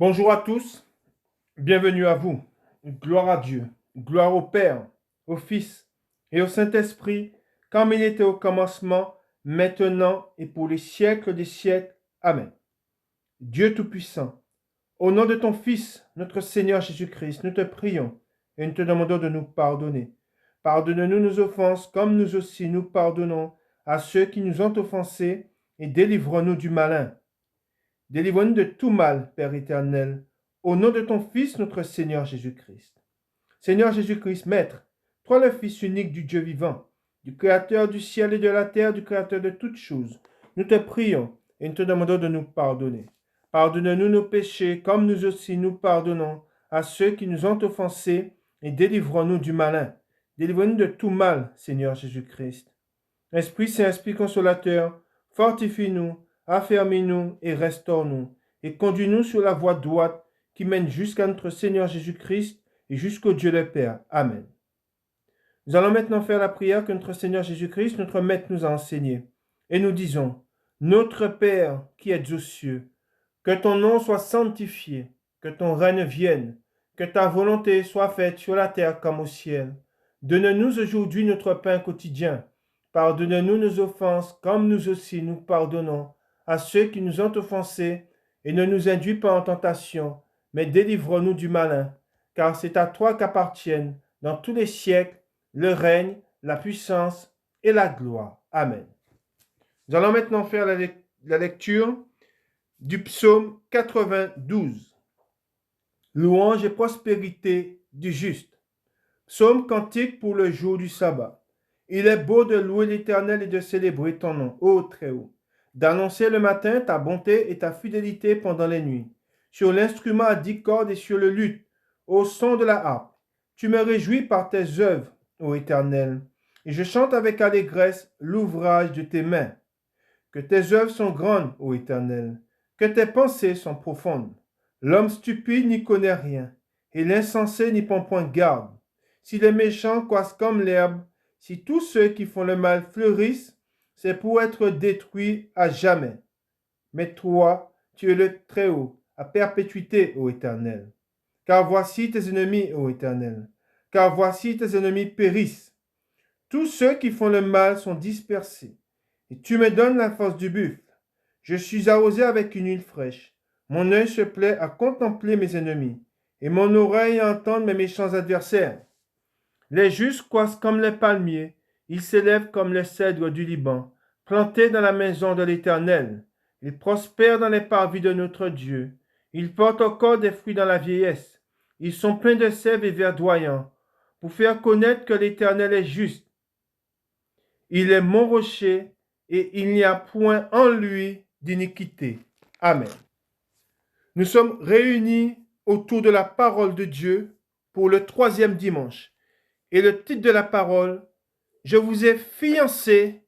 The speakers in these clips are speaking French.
Bonjour à tous, bienvenue à vous. Gloire à Dieu, gloire au Père, au Fils et au Saint-Esprit, comme il était au commencement, maintenant et pour les siècles des siècles. Amen. Dieu Tout-Puissant, au nom de ton Fils, notre Seigneur Jésus-Christ, nous te prions et nous te demandons de nous pardonner. Pardonne-nous nos offenses, comme nous aussi nous pardonnons à ceux qui nous ont offensés, et délivre-nous du malin. Délivre-nous de tout mal, Père éternel, au nom de ton Fils, notre Seigneur Jésus-Christ. Seigneur Jésus-Christ, Maître, toi le Fils unique du Dieu vivant, du Créateur du ciel et de la terre, du Créateur de toutes choses, nous te prions et nous te demandons de nous pardonner. Pardonne-nous nos péchés, comme nous aussi nous pardonnons à ceux qui nous ont offensés, et délivre-nous du malin. Délivre-nous de tout mal, Seigneur Jésus-Christ. Esprit Saint, Esprit consolateur, fortifie-nous, affermis-nous et restaure-nous, et conduis-nous sur la voie droite qui mène jusqu'à notre Seigneur Jésus-Christ et jusqu'au Dieu le Père. Amen. Nous allons maintenant faire la prière que notre Seigneur Jésus-Christ, notre Maître, nous a enseignée. Et nous disons, Notre Père qui es aux cieux, que ton nom soit sanctifié, que ton règne vienne, que ta volonté soit faite sur la terre comme au ciel. Donne-nous aujourd'hui notre pain quotidien. Pardonne-nous nos offenses, comme nous aussi nous pardonnons à ceux qui nous ont offensés, et ne nous induis pas en tentation, mais délivre-nous du malin, car c'est à toi qu'appartiennent, dans tous les siècles, le règne, la puissance et la gloire. Amen. Nous allons maintenant faire la lecture du psaume 92. Louange et prospérité du juste. Psaume cantique pour le jour du sabbat. Il est beau de louer l'Éternel et de célébrer ton nom, ô Très-Haut, d'annoncer le matin ta bonté et ta fidélité pendant les nuits, sur l'instrument à 10 cordes et sur le luth, au son de la harpe. Tu me réjouis par tes œuvres, ô Éternel, et je chante avec allégresse l'ouvrage de tes mains. Que tes œuvres sont grandes, ô Éternel, que tes pensées sont profondes. L'homme stupide n'y connaît rien, et l'insensé n'y prend point garde. Si les méchants croissent comme l'herbe, si tous ceux qui font le mal fleurissent, c'est pour être détruits à jamais. Mais toi, tu es le Très-Haut, à perpétuité, ô Éternel. Car voici tes ennemis, ô Éternel, car voici tes ennemis périssent. Tous ceux qui font le mal sont dispersés, et tu me donnes la force du buffle. Je suis arrosé avec une huile fraîche. Mon œil se plaît à contempler mes ennemis, et mon oreille à entendre mes méchants adversaires. Les justes croissent comme les palmiers, ils s'élèvent comme les cèdres du Liban, plantés dans la maison de l'Éternel. Ils prospèrent dans les parvis de notre Dieu. Ils portent encore des fruits dans la vieillesse. Ils sont pleins de sève et verdoyants, pour faire connaître que l'Éternel est juste. Il est mon rocher, et il n'y a point en lui d'iniquité. Amen. Nous sommes réunis autour de la parole de Dieu pour le 3e dimanche. Et le titre de la parole, je vous ai fiancé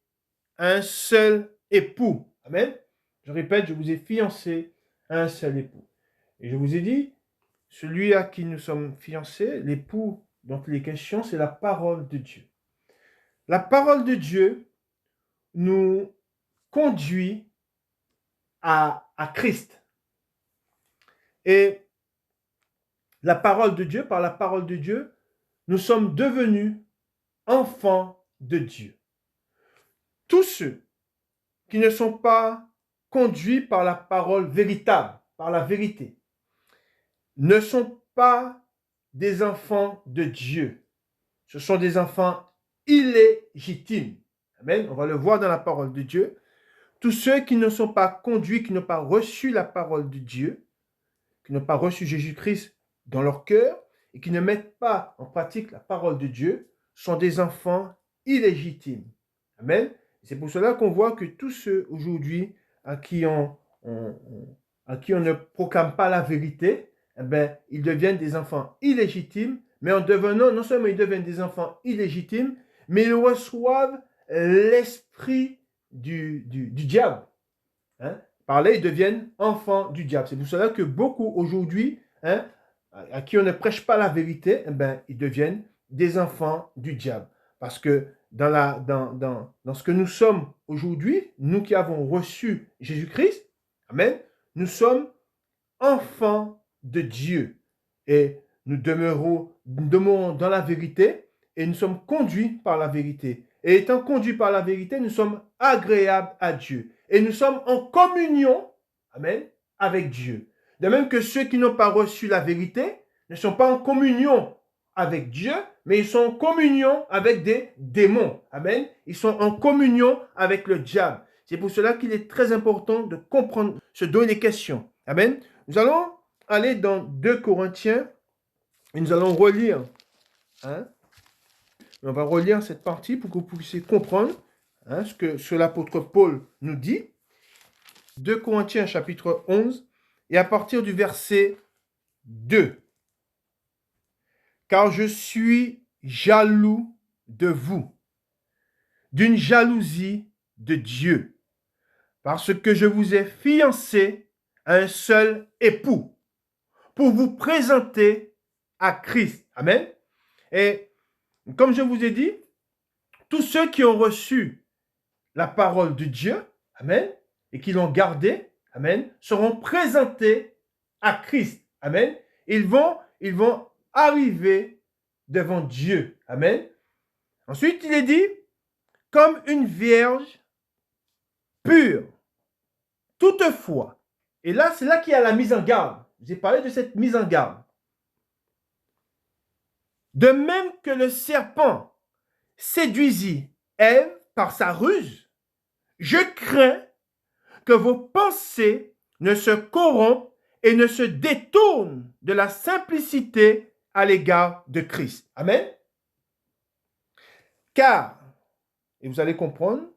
à un seul époux. Amen. Je répète, je vous ai fiancé à un seul époux. Et je vous ai dit, celui à qui nous sommes fiancés, l'époux dont il est question, c'est la parole de Dieu. La parole de Dieu nous conduit à Christ. Et la parole de Dieu, par la parole de Dieu, nous sommes devenus enfants de Dieu. Tous ceux qui ne sont pas conduits par la parole véritable, par la vérité, ne sont pas des enfants de Dieu. Ce sont des enfants illégitimes. Amen. On va le voir dans la parole de Dieu. Tous ceux qui ne sont pas conduits, qui n'ont pas reçu la parole de Dieu, qui n'ont pas reçu Jésus-Christ dans leur cœur et qui ne mettent pas en pratique la parole de Dieu, sont des enfants illégitimes. Amen. C'est pour cela qu'on voit que tous ceux aujourd'hui à qui on ne proclame pas la vérité, eh bien, ils deviennent des enfants illégitimes, mais en devenant, non seulement ils deviennent des enfants illégitimes, mais ils reçoivent l'esprit du diable. Hein? Par là, ils deviennent enfants du diable. C'est pour cela que beaucoup aujourd'hui, à qui on ne prêche pas la vérité, eh ben, ils deviennent des enfants du diable. Parce que dans ce que nous sommes aujourd'hui, nous qui avons reçu Jésus-Christ, amen, nous sommes enfants de Dieu. Et nous demeurons dans la vérité et nous sommes conduits par la vérité. Et étant conduits par la vérité, nous sommes agréables à Dieu. Et nous sommes en communion, amen, avec Dieu. De même que ceux qui n'ont pas reçu la vérité ne sont pas en communion avec Dieu, mais ils sont en communion avec des démons. Amen. Ils sont en communion avec le diable. C'est pour cela qu'il est très important de comprendre ce dont il est question. Amen. Nous allons aller dans 2 Corinthiens et nous allons relire. On va relire cette partie pour que vous puissiez comprendre ce que l'apôtre Paul nous dit. 2 Corinthiens chapitre 11 et à partir du verset 2. Car je suis jaloux de vous, d'une jalousie de Dieu, parce que je vous ai fiancé à un seul époux, pour vous présenter à Christ. Amen. Et comme je vous ai dit, tous ceux qui ont reçu la parole de Dieu, amen, et qui l'ont gardée, amen, seront présentés à Christ. Amen. Ils vont arriver devant Dieu. Amen. Ensuite, il est dit, comme une vierge pure. Toutefois, et là, c'est là qu'il y a la mise en garde. J'ai parlé de cette mise en garde. De même que le serpent séduisit Ève par sa ruse, je crains que vos pensées ne se corrompent et ne se détournent de la simplicité à l'égard de Christ. Amen. Car, et vous allez comprendre,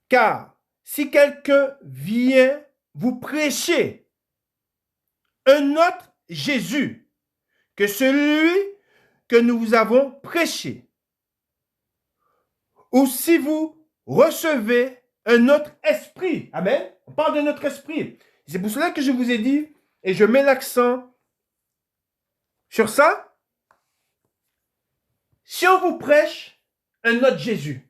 car si quelqu'un vient vous prêcher un autre Jésus que celui que nous vous avons prêché, ou si vous recevez un autre esprit, amen, on parle de notre esprit, c'est pour cela que je vous ai dit, et je mets l'accent sur ça, si on vous prêche un autre Jésus,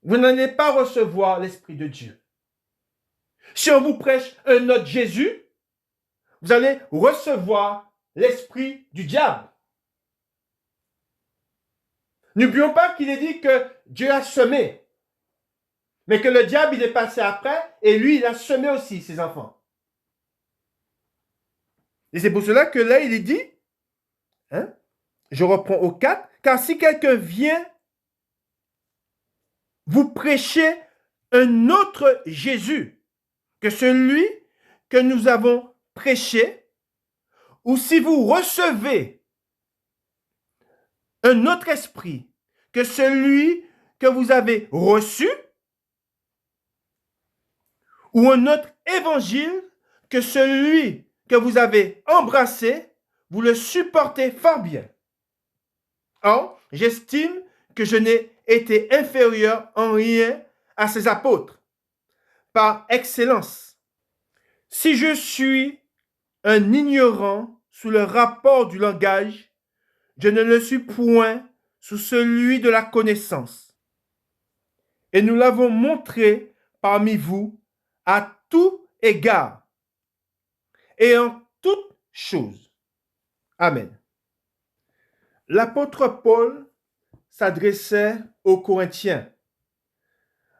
vous n'allez pas recevoir l'Esprit de Dieu. Si on vous prêche un autre Jésus, vous allez recevoir l'esprit du diable. N'oublions pas qu'il est dit que Dieu a semé, mais que le diable, il est passé après, et lui, il a semé aussi ses enfants. Et c'est pour cela que là, il est dit, je reprends au 4, car si quelqu'un vient vous prêcher un autre Jésus que celui que nous avons prêché, ou si vous recevez un autre esprit que celui que vous avez reçu, ou un autre évangile que celui que vous avez embrassé, vous le supportez fort bien. Or, j'estime que je n'ai été inférieur en rien à ces apôtres, par excellence. Si je suis un ignorant sous le rapport du langage, je ne le suis point sous celui de la connaissance. Et nous l'avons montré parmi vous à tout égard et en toutes choses. Amen. L'apôtre Paul s'adressait aux Corinthiens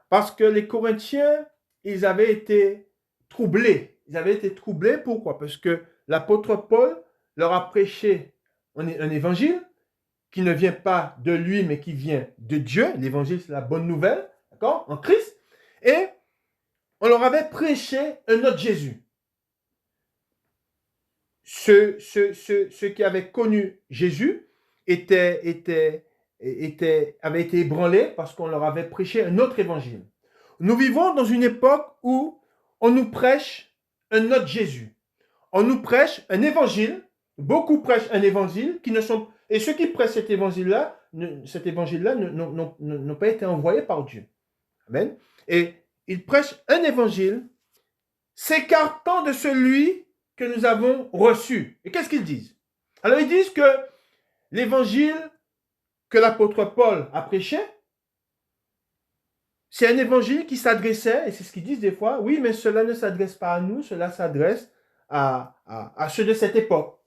parce que les Corinthiens, ils avaient été troublés. Ils avaient été troublés, pourquoi? Parce que l'apôtre Paul leur a prêché un évangile qui ne vient pas de lui, mais qui vient de Dieu. L'évangile, c'est la bonne nouvelle, d'accord, en Christ. Et on leur avait prêché un autre Jésus. Ceux qui avaient connu Jésus avaient été ébranlés parce qu'on leur avait prêché un autre évangile. Nous vivons dans une époque où on nous prêche un autre Jésus. On nous prêche un évangile. Beaucoup prêchent un évangile qui ne sont... Et ceux qui prêchent cet évangile-là n'ont pas été envoyés par Dieu. Amen. Et ils prêchent un évangile s'écartant de celui que nous avons reçu. Et qu'est-ce qu'ils disent? Alors ils disent que l'évangile que l'apôtre Paul a prêché, c'est un évangile qui s'adressait, et c'est ce qu'ils disent des fois, oui, mais cela ne s'adresse pas à nous, cela s'adresse à ceux de cette époque.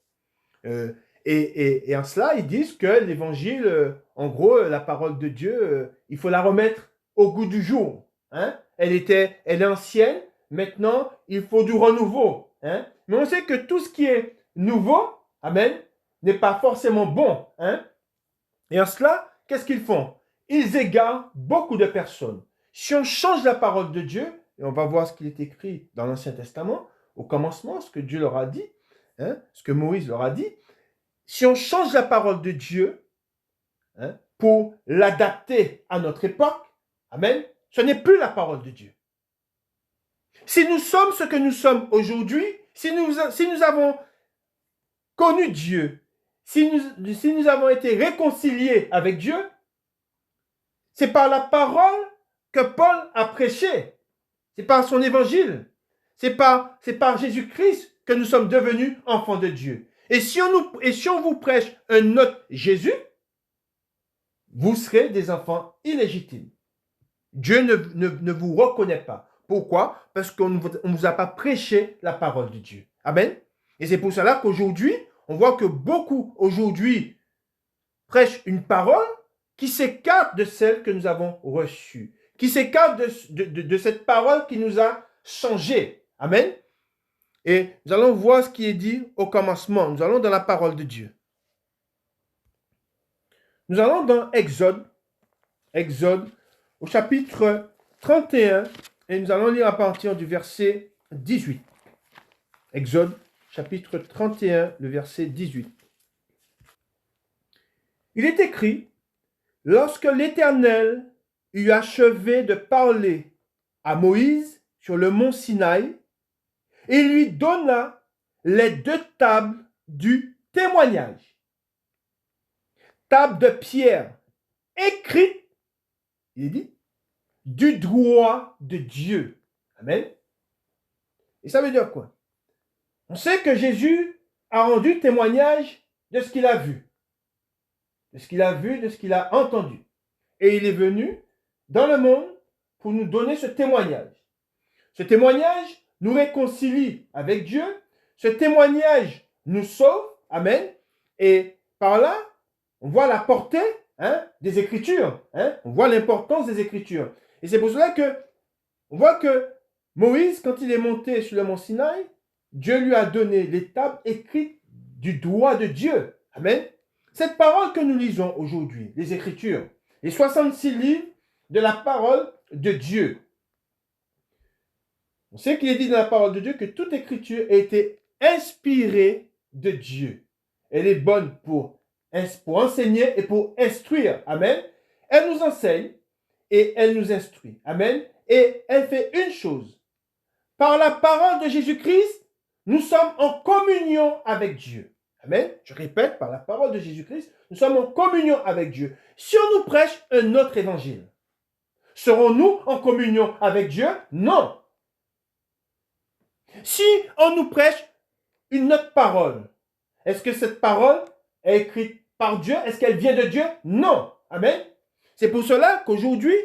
Et en cela, ils disent que l'évangile, en gros, la parole de Dieu, il faut la remettre au goût du jour. Hein? Elle est ancienne, maintenant, il faut du renouveau. Hein? Mais on sait que tout ce qui est nouveau, amen, n'est pas forcément bon. Hein? Et en cela, qu'est-ce qu'ils font? Ils égarent beaucoup de personnes. Si on change la parole de Dieu, et on va voir ce qu'il est écrit dans l'Ancien Testament, au commencement, ce que Dieu leur a dit, hein, ce que Moïse leur a dit, si on change la parole de Dieu, hein, pour l'adapter à notre époque, amen, ce n'est plus la parole de Dieu. Si nous sommes ce que nous sommes aujourd'hui, si nous avons connu Dieu, si nous avons été réconciliés avec Dieu, c'est par la parole que Paul a prêché. C'est par son évangile. C'est par Jésus-Christ que nous sommes devenus enfants de Dieu. Et si on vous prêche un autre Jésus, vous serez des enfants illégitimes. Dieu ne vous reconnaît pas. Pourquoi? Parce qu'on ne vous a pas prêché la parole de Dieu. Amen. Et c'est pour cela qu'aujourd'hui, on voit que beaucoup aujourd'hui prêchent une parole qui s'écarte de celle que nous avons reçue, qui s'écarte de cette parole qui nous a changés. Amen. Et nous allons voir ce qui est dit au commencement. Nous allons dans la parole de Dieu. Nous allons dans Exode au chapitre 31, et nous allons lire à partir du verset 18. Exode, chapitre 31, le verset 18. Il est écrit, « Lorsque l'Éternel eut achevé de parler à Moïse sur le mont Sinaï, il lui donna les 2 tables du témoignage, tables de pierre écrites, il dit, du droit de Dieu. » Amen. Et ça veut dire quoi? On sait que Jésus a rendu témoignage de ce qu'il a vu. De ce qu'il a vu, de ce qu'il a entendu. Et il est venu dans le monde pour nous donner ce témoignage. Ce témoignage nous réconcilie avec Dieu. Ce témoignage nous sauve. Amen. Et par là, on voit la portée des Écritures. On voit l'importance des Écritures. Et c'est pour cela que on voit que Moïse, quand il est monté sur le mont Sinaï, Dieu lui a donné les tables écrites du droit de Dieu. Amen. Cette parole que nous lisons aujourd'hui, les Écritures, les 66 livres de la parole de Dieu. On sait qu'il est dit dans la parole de Dieu que toute Écriture a été inspirée de Dieu. Elle est bonne pour enseigner et pour instruire. Amen. Elle nous enseigne et elle nous instruit. Amen. Et elle fait une chose. Par la parole de Jésus-Christ, nous sommes en communion avec Dieu. Amen. Je répète, par la parole de Jésus-Christ, nous sommes en communion avec Dieu. Si on nous prêche un autre évangile, serons-nous en communion avec Dieu? Non. Si on nous prêche une autre parole, est-ce que cette parole est écrite par Dieu? Est-ce qu'elle vient de Dieu? Non. Amen. C'est pour cela qu'aujourd'hui,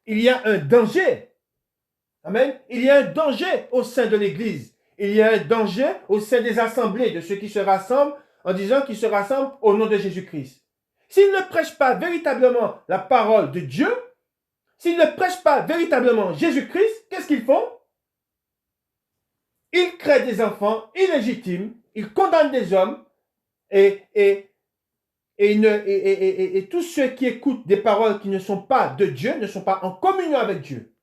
il y a un danger. Amen. Il y a un danger au sein de l'Église. Il y a un danger au sein des assemblées, de ceux qui se rassemblent en disant qu'ils se rassemblent au nom de Jésus-Christ. S'ils ne prêchent pas véritablement la parole de Dieu, s'ils ne prêchent pas véritablement Jésus-Christ, qu'est-ce qu'ils font? Ils créent des enfants illégitimes, ils condamnent des hommes et tous ceux qui écoutent des paroles qui ne sont pas de Dieu ne sont pas en communion avec Dieu.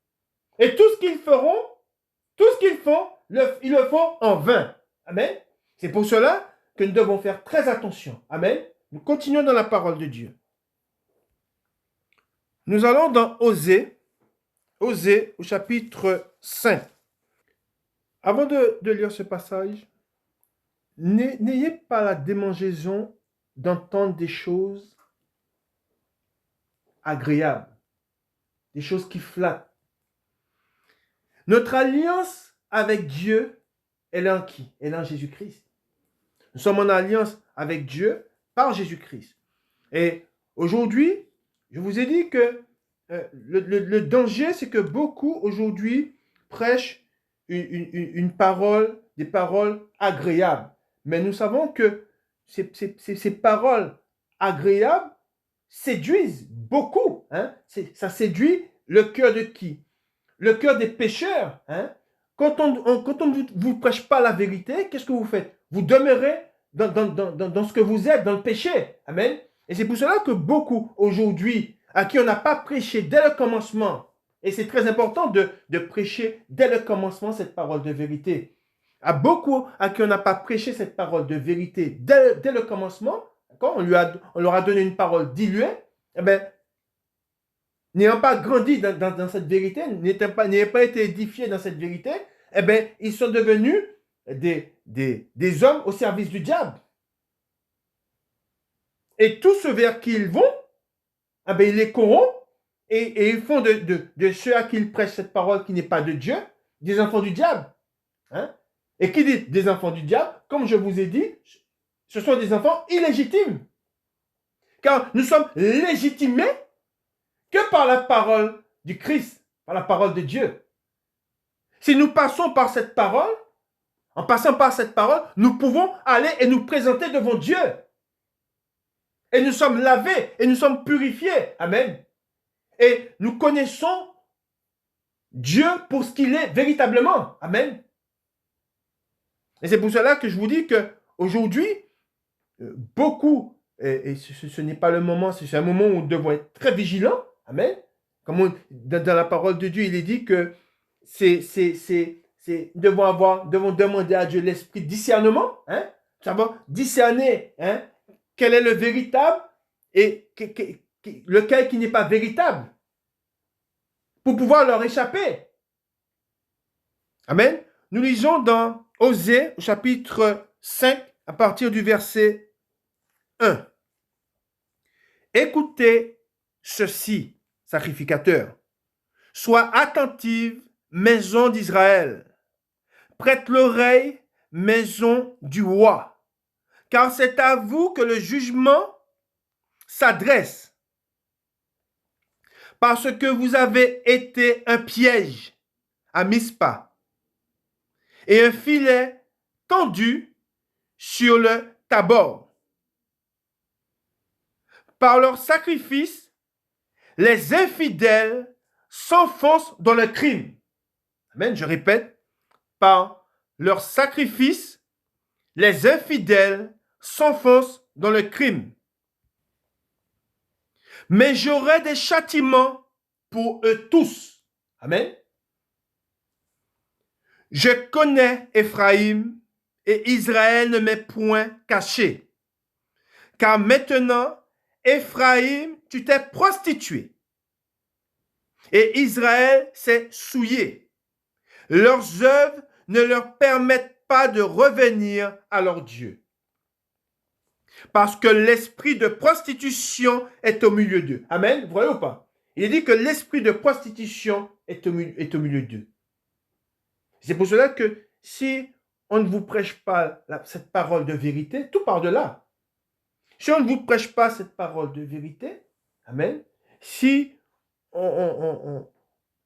Et tout ce qu'ils font, ils le font en vain. Amen. C'est pour cela que nous devons faire très attention. Amen. Nous continuons dans la parole de Dieu. Nous allons dans Osée au chapitre 5. Avant de lire ce passage, n'ayez pas la démangeaison d'entendre des choses agréables, des choses qui flattent. Notre alliance avec Dieu, elle est en qui? Elle est en Jésus-Christ. Nous sommes en alliance avec Dieu par Jésus-Christ. Et aujourd'hui, je vous ai dit que le danger, c'est que beaucoup aujourd'hui prêchent une parole des paroles agréables. Mais nous savons que ces paroles agréables séduisent beaucoup. Hein? Ça séduit le cœur de qui? Le cœur des pécheurs. Hein? Quand on ne vous prêche pas la vérité, qu'est-ce que vous faites? Vous demeurez dans ce que vous êtes, dans le péché. Amen. Et c'est pour cela que beaucoup aujourd'hui, à qui on n'a pas prêché dès le commencement, et c'est très important de prêcher dès le commencement cette parole de vérité. À beaucoup à qui on n'a pas prêché cette parole de vérité dès le commencement, on leur a donné une parole diluée, eh bien, n'ayant pas grandi dans cette vérité, n'ayant pas été édifiés dans cette vérité, eh bien, ils sont devenus des hommes au service du diable. Et tous ceux vers qui ils vont, eh bien, ils les corrompent et ils font de ceux à qui ils prêchent cette parole qui n'est pas de Dieu, des enfants du diable. Hein? Et qui dit des enfants du diable, comme je vous ai dit, ce sont des enfants illégitimes. Car nous sommes légitimés que par la parole du Christ, par la parole de Dieu. Si nous passons par cette parole, en passant par cette parole, nous pouvons aller et nous présenter devant Dieu. Et nous sommes lavés et nous sommes purifiés. Amen. Et nous connaissons Dieu pour ce qu'il est véritablement. Amen. Et c'est pour cela que je vous dis qu'aujourd'hui, beaucoup, et ce n'est pas le moment, c'est un moment où nous devons être très vigilants. Amen. Comme dans la parole de Dieu, il est dit que devons demander à Dieu l'esprit de discernement, hein, savoir discerner, hein, quel est le véritable et lequel qui n'est pas véritable, pour pouvoir leur échapper. Amen. Nous lisons dans Osée, au chapitre 5, à partir du verset 1. Écoutez ceci, sacrificateur. Sois attentive, maison d'Israël. Prête l'oreille, maison du roi. Car c'est à vous que le jugement s'adresse. Parce que vous avez été un piège à Mispa et un filet tendu sur le Tabor. Par leur sacrifice, les infidèles s'enfoncent dans le crime. Amen, je répète, par leur sacrifice, les infidèles s'enfoncent dans le crime. Mais j'aurai des châtiments pour eux tous. Amen. Je connais Éphraïm et Israël ne m'est point caché. Car maintenant, Éphraïm, tu t'es prostitué. Et Israël s'est souillé. Leurs œuvres ne leur permettent pas de revenir à leur Dieu. Parce que l'esprit de prostitution est au milieu d'eux. Amen. Vous voyez ou pas? Il dit que l'esprit de prostitution est au milieu d'eux. C'est pour cela que si on ne vous prêche pas cette parole de vérité, tout part de là. Si on ne vous prêche pas cette parole de vérité, amen, si on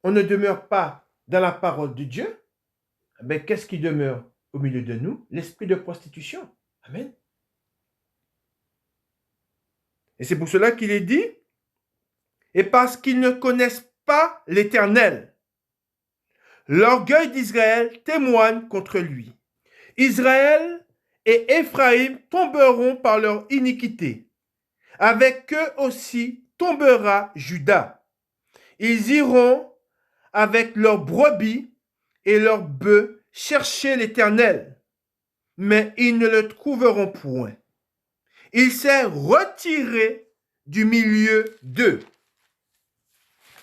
ne demeure pas dans la parole de Dieu, ben, qu'est-ce qui demeure au milieu de nous? L'esprit de prostitution. Amen. Et c'est pour cela qu'il est dit, et parce qu'ils ne connaissent pas l'Éternel, l'orgueil d'Israël témoigne contre lui. Israël et Éphraïm tomberont par leur iniquité. Avec eux aussi tombera Juda. Ils iront avec leurs brebis et leurs bœufs chercher l'Éternel, mais ils ne le trouveront point. Il s'est retiré du milieu d'eux.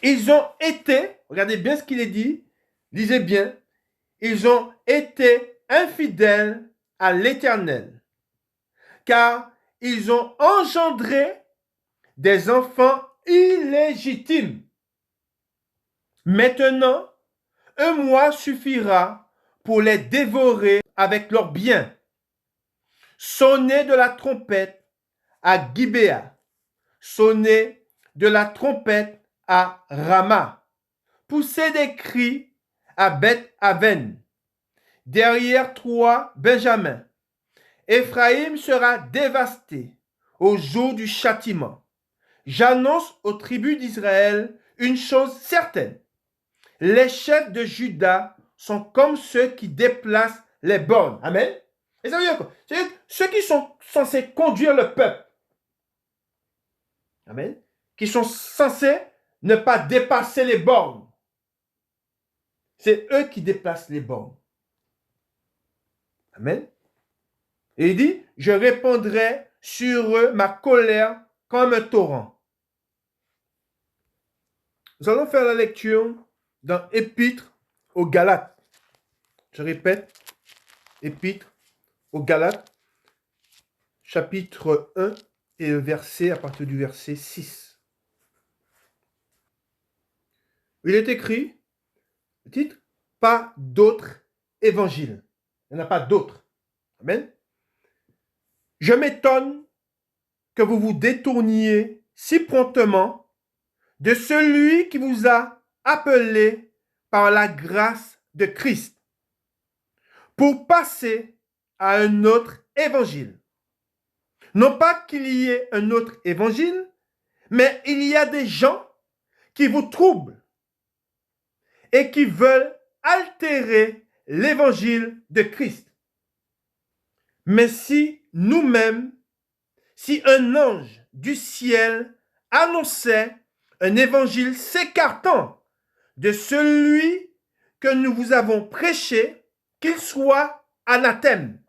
Ils ont été, regardez bien ce qu'il est dit, lisez bien, ils ont été infidèles à l'Éternel, car ils ont engendré des enfants illégitimes. Maintenant, un mois suffira pour les dévorer avec leurs biens. Sonnez de la trompette à Gibéa, sonnez de la trompette à Rama, poussez des cris à Beth-Aven. derrière toi, Benjamin. Éphraïm sera dévasté au jour du châtiment. J'annonce aux tribus d'Israël une chose certaine. Les chefs de Juda sont comme ceux qui déplacent les bornes. Amen. Et ça veut dire quoi? C'est ceux qui sont censés conduire le peuple. Amen. Qui sont censés ne pas dépasser les bornes. C'est eux qui déplacent les bornes. Amen. Et il dit, je répandrai sur eux ma colère comme un torrent. Nous allons faire la lecture dans Épître aux Galates. Je répète, Épître aux Galates, chapitre 1 et verset à partir du verset 6. Il est écrit, le titre, pas d'autre évangile. Il n'y en a pas d'autre. Amen. Je m'étonne que vous vous détourniez si promptement de celui qui vous a appelé par la grâce de Christ pour passer à un autre évangile. Non pas qu'il y ait un autre évangile, mais il y a des gens qui vous troublent et qui veulent altérer l'évangile de Christ. Mais si nous-mêmes, si un ange du ciel annonçait un évangile s'écartant de celui que nous vous avons prêché, qu'il soit anathème.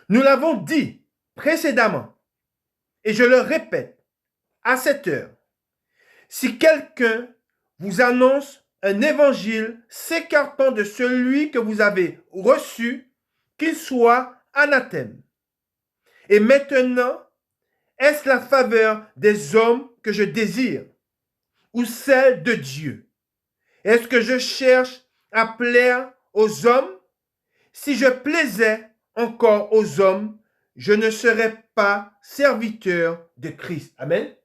Nous l'avons dit précédemment, et je le répète à cette heure. Si quelqu'un vous annonce un évangile s'écartant de celui que vous avez reçu, qu'il soit anathème. Et maintenant, est-ce la faveur des hommes que je désire ou celle de Dieu? Est-ce que je cherche à plaire aux hommes? Si je plaisais encore aux hommes, je ne serais pas serviteur de Christ. Amen.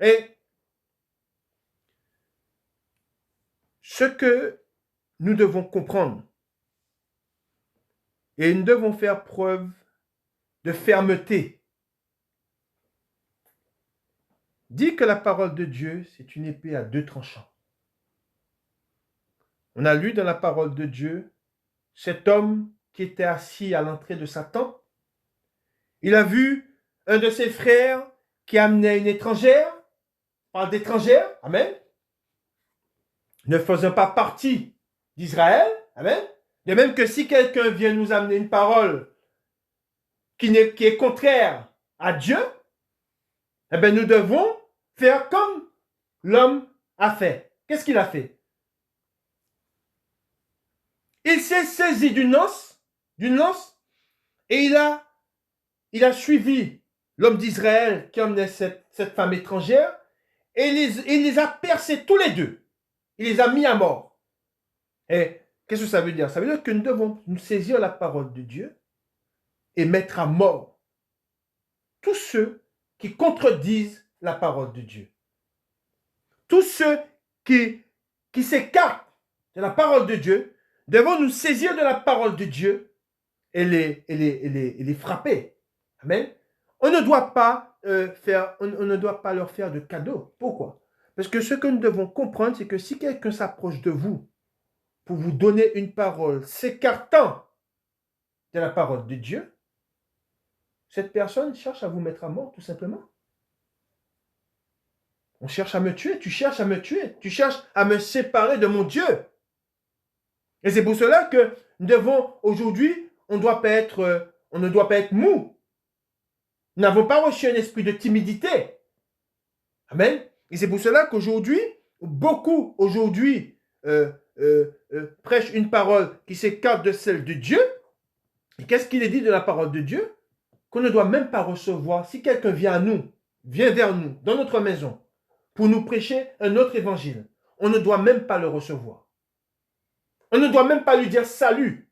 Et ce que nous devons comprendre, et nous devons faire preuve de fermeté, dit que la parole de Dieu, c'est une épée à deux tranchants. On a lu dans la parole de Dieu, cet homme qui était assis à l'entrée de sa tente, il a vu un de ses frères qui amenait une étrangère, parle d'étrangère, amen, ne faisant pas partie d'Israël, amen, de même que si quelqu'un vient nous amener une parole qui est contraire à Dieu, eh bien nous devons faire comme l'homme a fait. Qu'est-ce qu'il a fait? Il s'est saisi d'une lance, et il a suivi l'homme d'Israël qui emmenait cette femme étrangère, et il les a percés tous les deux. Il les a mis à mort. Et qu'est-ce que ça veut dire? Ça veut dire que nous devons nous saisir la parole de Dieu et mettre à mort tous ceux qui contredisent la parole de Dieu. Tous ceux qui s'écartent de la parole de Dieu, devons nous saisir de la parole de Dieu et les frapper. Amen. On ne doit pas leur faire de cadeaux. Pourquoi? Parce que ce que nous devons comprendre, c'est que si quelqu'un s'approche de vous pour vous donner une parole s'écartant de la parole de Dieu, cette personne cherche à vous mettre à mort, tout simplement. On cherche à me tuer, tu cherches à me tuer, tu cherches à me séparer de mon Dieu. Et c'est pour cela que nous devons, aujourd'hui, on ne doit pas être mou. Nous n'avons pas reçu un esprit de timidité. Amen. Et c'est pour cela qu'aujourd'hui, beaucoup prêchent une parole qui s'écarte de celle de Dieu. Et qu'est-ce qu'il est dit de la parole de Dieu? Qu'on ne doit même pas recevoir. Si quelqu'un vient vers nous, dans notre maison, pour nous prêcher un autre évangile, on ne doit même pas le recevoir. On ne doit même pas lui dire salut.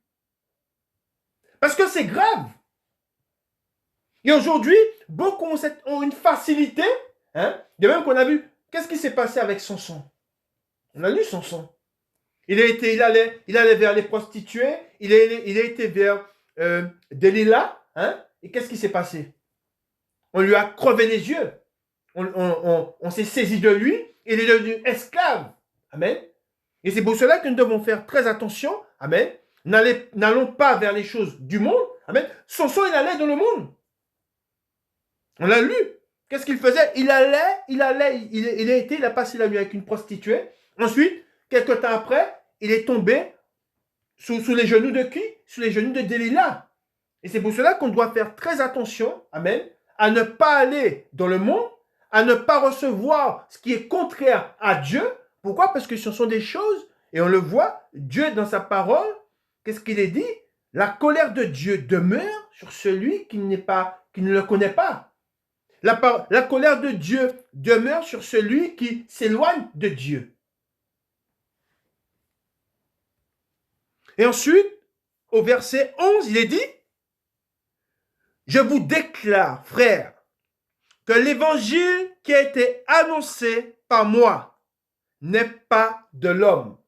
Parce que c'est grave. Et aujourd'hui, beaucoup ont une facilité. De même qu'on a vu, qu'est-ce qui s'est passé avec Samson? On a lu Samson. Il allait vers les prostituées, il a été vers Delilah, hein? Et qu'est-ce qui s'est passé? On lui a crevé les yeux. On s'est saisi de lui, il est devenu esclave. Amen. Et c'est pour cela que nous devons faire très attention. Amen. N'allons pas vers les choses du monde. Amen. Samson, il allait dans le monde. On l'a lu. Qu'est-ce qu'il faisait? Il a passé la nuit avec une prostituée. Ensuite, quelques temps après, il est tombé sous les genoux de qui? Sous les genoux de Delilah. Et c'est pour cela qu'on doit faire très attention, amen, à ne pas aller dans le monde, à ne pas recevoir ce qui est contraire à Dieu. Pourquoi? Parce que ce sont des choses, et on le voit, Dieu dans sa parole, qu'est-ce qu'il est dit? La colère de Dieu demeure sur celui qui ne le connaît pas. La colère de Dieu demeure sur celui qui s'éloigne de Dieu. Et ensuite, au verset 11, il est dit, je vous déclare, frères, que l'évangile qui a été annoncé par moi n'est pas de l'homme.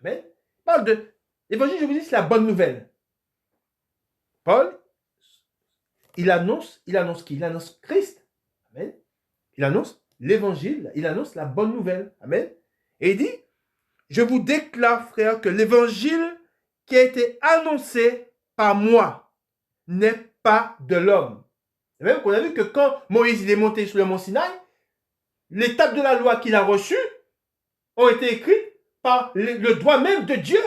Amen. Il parle de l'évangile, je vous dis, c'est la bonne nouvelle. Paul, il annonce qui? Il annonce Christ. Amen. Il annonce l'évangile, il annonce la bonne nouvelle. Amen. Et il dit, je vous déclare, frères, que l'évangile qui a été annoncé par moi n'est pas de l'homme. Et même qu'on a vu que quand Moïse il est monté sur le mont Sinaï, les tables de la loi qu'il a reçues ont été écrites par le doigt même de Dieu.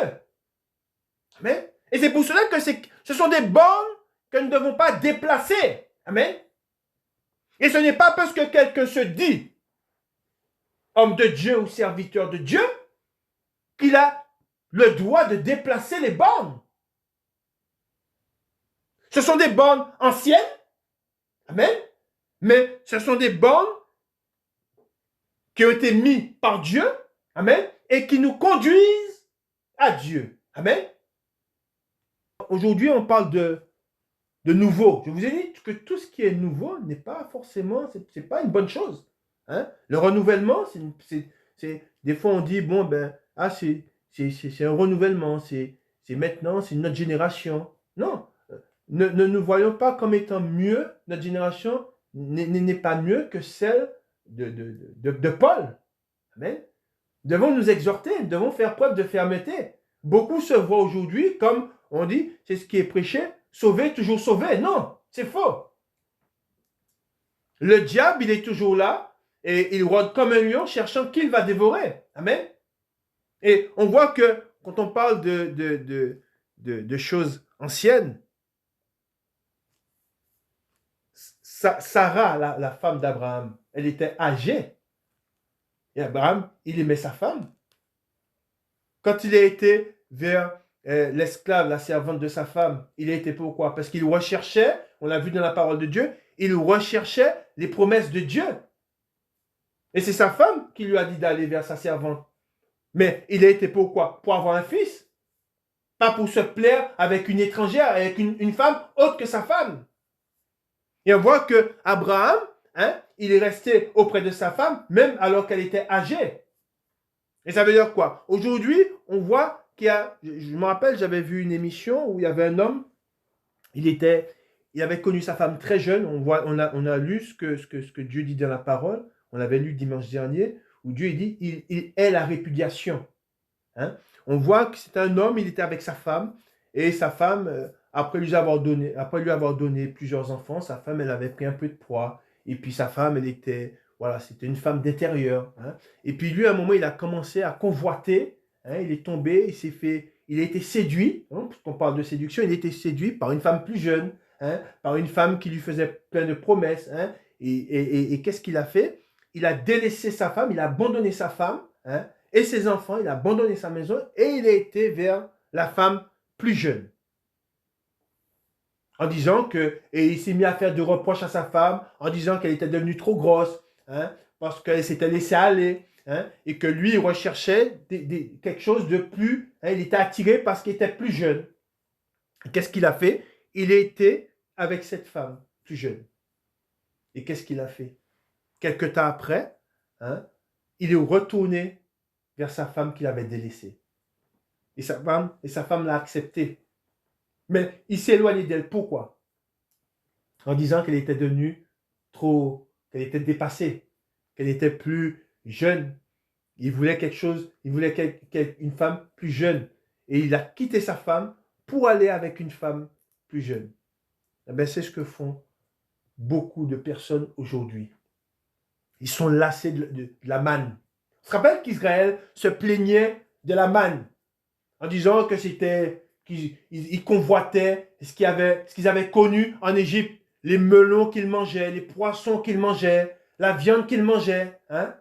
Amen. Et c'est pour cela que ce sont des bornes que nous ne devons pas déplacer. Amen. Et ce n'est pas parce que quelqu'un se dit homme de Dieu ou serviteur de Dieu qu'il a le droit de déplacer les bornes. Ce sont des bornes anciennes. Amen. Mais ce sont des bornes qui ont été mises par Dieu. Amen. Et qui nous conduisent à Dieu. Amen. Aujourd'hui, on parle de nouveau. Je vous ai dit que tout ce qui est nouveau n'est pas forcément, c'est pas une bonne chose. Hein? Le renouvellement, des fois on dit, bon, ben, c'est un renouvellement, c'est maintenant, c'est notre génération. Non, ne nous voyons pas comme étant mieux, notre génération n'est pas mieux que celle de Paul. Amen. Nous devons nous exhorter, nous devons faire preuve de fermeté. Beaucoup se voient aujourd'hui comme, on dit, c'est ce qui est prêché, sauvé, toujours sauvé. Non, c'est faux. Le diable, il est toujours là et il rôde comme un lion cherchant qui il va dévorer. Amen. Et on voit que quand on parle de choses anciennes, Sarah, la femme d'Abraham, elle était âgée. Et Abraham, il aimait sa femme. Quand il a été vers l'esclave, la servante de sa femme, il a été pourquoi? Parce qu'il recherchait, on l'a vu dans la parole de Dieu, il recherchait les promesses de Dieu. Et c'est sa femme qui lui a dit d'aller vers sa servante. Mais il a été pourquoi? Pour avoir un fils. Pas pour se plaire avec une étrangère, avec une femme autre que sa femme. Et on voit que Abraham, hein, il est resté auprès de sa femme, même alors qu'elle était âgée. Et ça veut dire quoi? Aujourd'hui, on voit qu'il y a, je me rappelle, j'avais vu une émission où il y avait un homme, il avait connu sa femme très jeune, on a lu ce que Dieu dit dans la parole, on l'avait lu dimanche dernier, où Dieu dit, il est la répudiation. Hein? On voit que c'est un homme, il était avec sa femme, et sa femme, après lui avoir donné plusieurs enfants, sa femme, elle avait pris un peu de poids, et puis sa femme, elle était, voilà, c'était une femme d'intérieur. Hein? Et puis lui, à un moment, il a commencé à convoiter, hein? Il est tombé, il a été séduit, hein? Puisqu'on parle de séduction, il a été séduit par une femme plus jeune, hein? Par une femme qui lui faisait plein de promesses. Hein? Et qu'est-ce qu'il a fait? Il a délaissé sa femme, il a abandonné sa femme, hein? Et ses enfants, il a abandonné sa maison et il a été vers la femme plus jeune. En disant que, et il s'est mis à faire de reproches à sa femme, en disant qu'elle était devenue trop grosse, hein, parce qu'elle s'était laissée aller, hein, et que lui, il recherchait quelque chose de plus, hein, il était attiré parce qu'il était plus jeune. Qu'est-ce qu'il a fait? Il a été avec cette femme plus jeune. Et qu'est-ce qu'il a fait? Quelque temps après, hein, il est retourné vers sa femme qu'il avait délaissée. Et sa femme l'a accepté. Mais il s'est éloigné d'elle. Pourquoi? En disant qu'elle était devenue qu'elle était dépassée, qu'elle était plus jeune. Il voulait quelque chose, il voulait une femme plus jeune. Et il a quitté sa femme pour aller avec une femme plus jeune. Eh bien, c'est ce que font beaucoup de personnes aujourd'hui. Ils sont lassés de la manne. On se rappelle qu'Israël se plaignait de la manne en disant que c'était qu'ils convoitaient ce qu'ils avaient connu en Égypte, les melons qu'ils mangeaient, les poissons qu'ils mangeaient, la viande qu'ils mangeaient. Hein?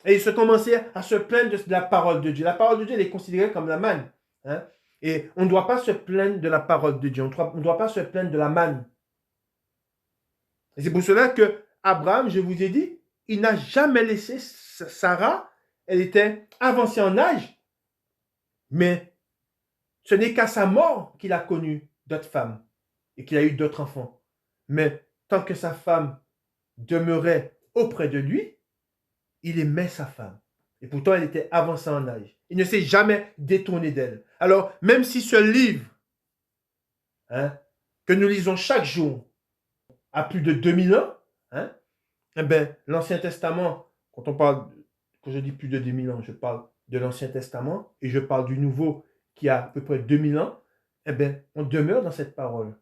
Et ils se commençaient à se plaindre de la parole de Dieu. La parole de Dieu, elle est considérée comme la manne. Hein? Et on ne doit pas se plaindre de la parole de Dieu. On ne doit pas se plaindre de la manne. Et c'est pour cela que Abraham, je vous ai dit, il n'a jamais laissé Sarah. Elle était avancée en âge. Mais ce n'est qu'à sa mort qu'il a connu d'autres femmes et qu'il a eu d'autres enfants. Mais tant que sa femme demeurait auprès de lui, il aimait sa femme. Et pourtant, elle était avancée en âge. Il ne s'est jamais détourné d'elle. Alors, même si ce livre que nous lisons chaque jour a plus de 2000 ans, eh bien, l'Ancien Testament, quand je dis plus de 2000 ans, je parle de l'Ancien Testament et je parle du Nouveau qui a à peu près 2000 ans, eh bien, on demeure dans cette parole.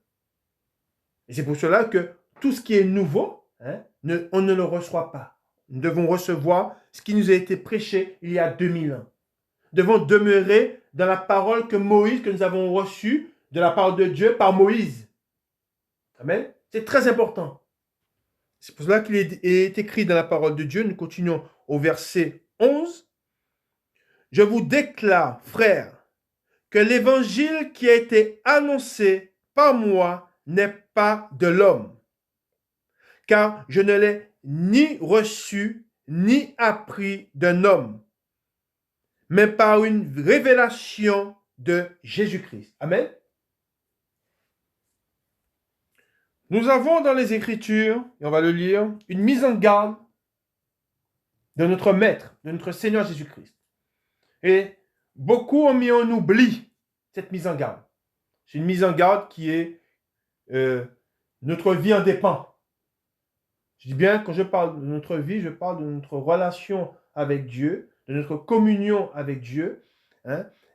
Et c'est pour cela que tout ce qui est nouveau, on ne le reçoit pas. Nous devons recevoir ce qui nous a été prêché il y a 2000 ans. Nous devons demeurer dans la parole que nous avons reçue de la parole de Dieu par Moïse. Amen. C'est très important. C'est pour cela qu'il est écrit dans la parole de Dieu. Nous continuons au verset 11. Je vous déclare, frères, que l'évangile qui a été annoncé par moi n'est pas de l'homme, car je ne l'ai ni reçu ni appris d'un homme, mais par une révélation de Jésus-Christ. Amen. Nous avons dans les Écritures, et on va le lire, une mise en garde de notre Maître, de notre Seigneur Jésus-Christ. Et beaucoup ont mis en oubli cette mise en garde. C'est une mise en garde qui est notre vie en dépend. Je dis bien, quand je parle de notre vie, je parle de notre relation avec Dieu, de notre communion avec Dieu.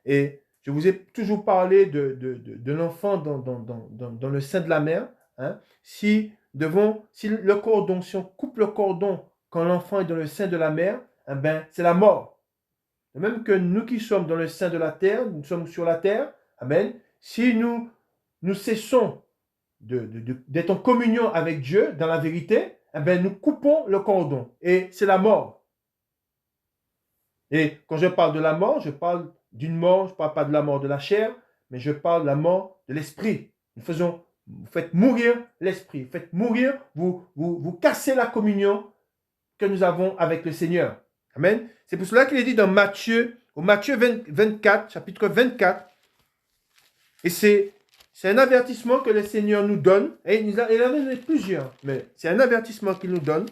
Et je vous ai toujours parlé de l'enfant dans le sein de la mère. Si on coupe le cordon quand l'enfant est dans le sein de la mère, c'est la mort. De même que nous qui sommes dans le sein de la terre, nous sommes sur la terre, amen. Si nous cessons d'être en communion avec Dieu dans la vérité, nous coupons le cordon et c'est la mort. Et quand je parle de la mort, je parle d'une mort, je ne parle pas de la mort de la chair, mais je parle de la mort de l'esprit. Vous faites mourir l'esprit, vous faites mourir, vous cassez la communion que nous avons avec le Seigneur. Amen. C'est pour cela qu'il est dit dans Matthieu 24, chapitre 24, et c'est un avertissement que le Seigneur nous donne, et il en a donné plusieurs, mais c'est un avertissement qu'il nous donne.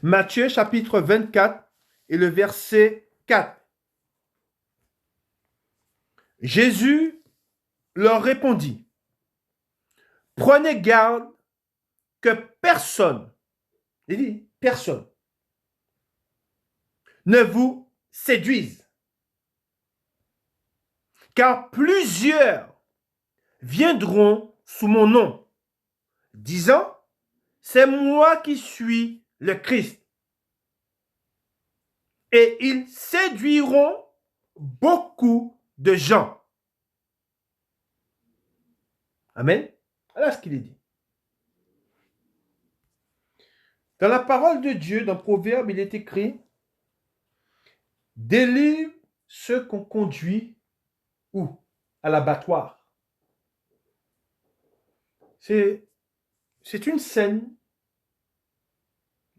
Matthieu chapitre 24 et le verset 4. Jésus leur répondit, prenez garde que personne, il dit personne, ne vous séduise, car plusieurs viendront sous mon nom, disant, c'est moi qui suis le Christ. Et ils séduiront beaucoup de gens. Amen. Voilà ce qu'il est dit. Dans la parole de Dieu, dans Proverbe, il est écrit, délivre ceux qu'on conduit où? À l'abattoir. C'est une scène.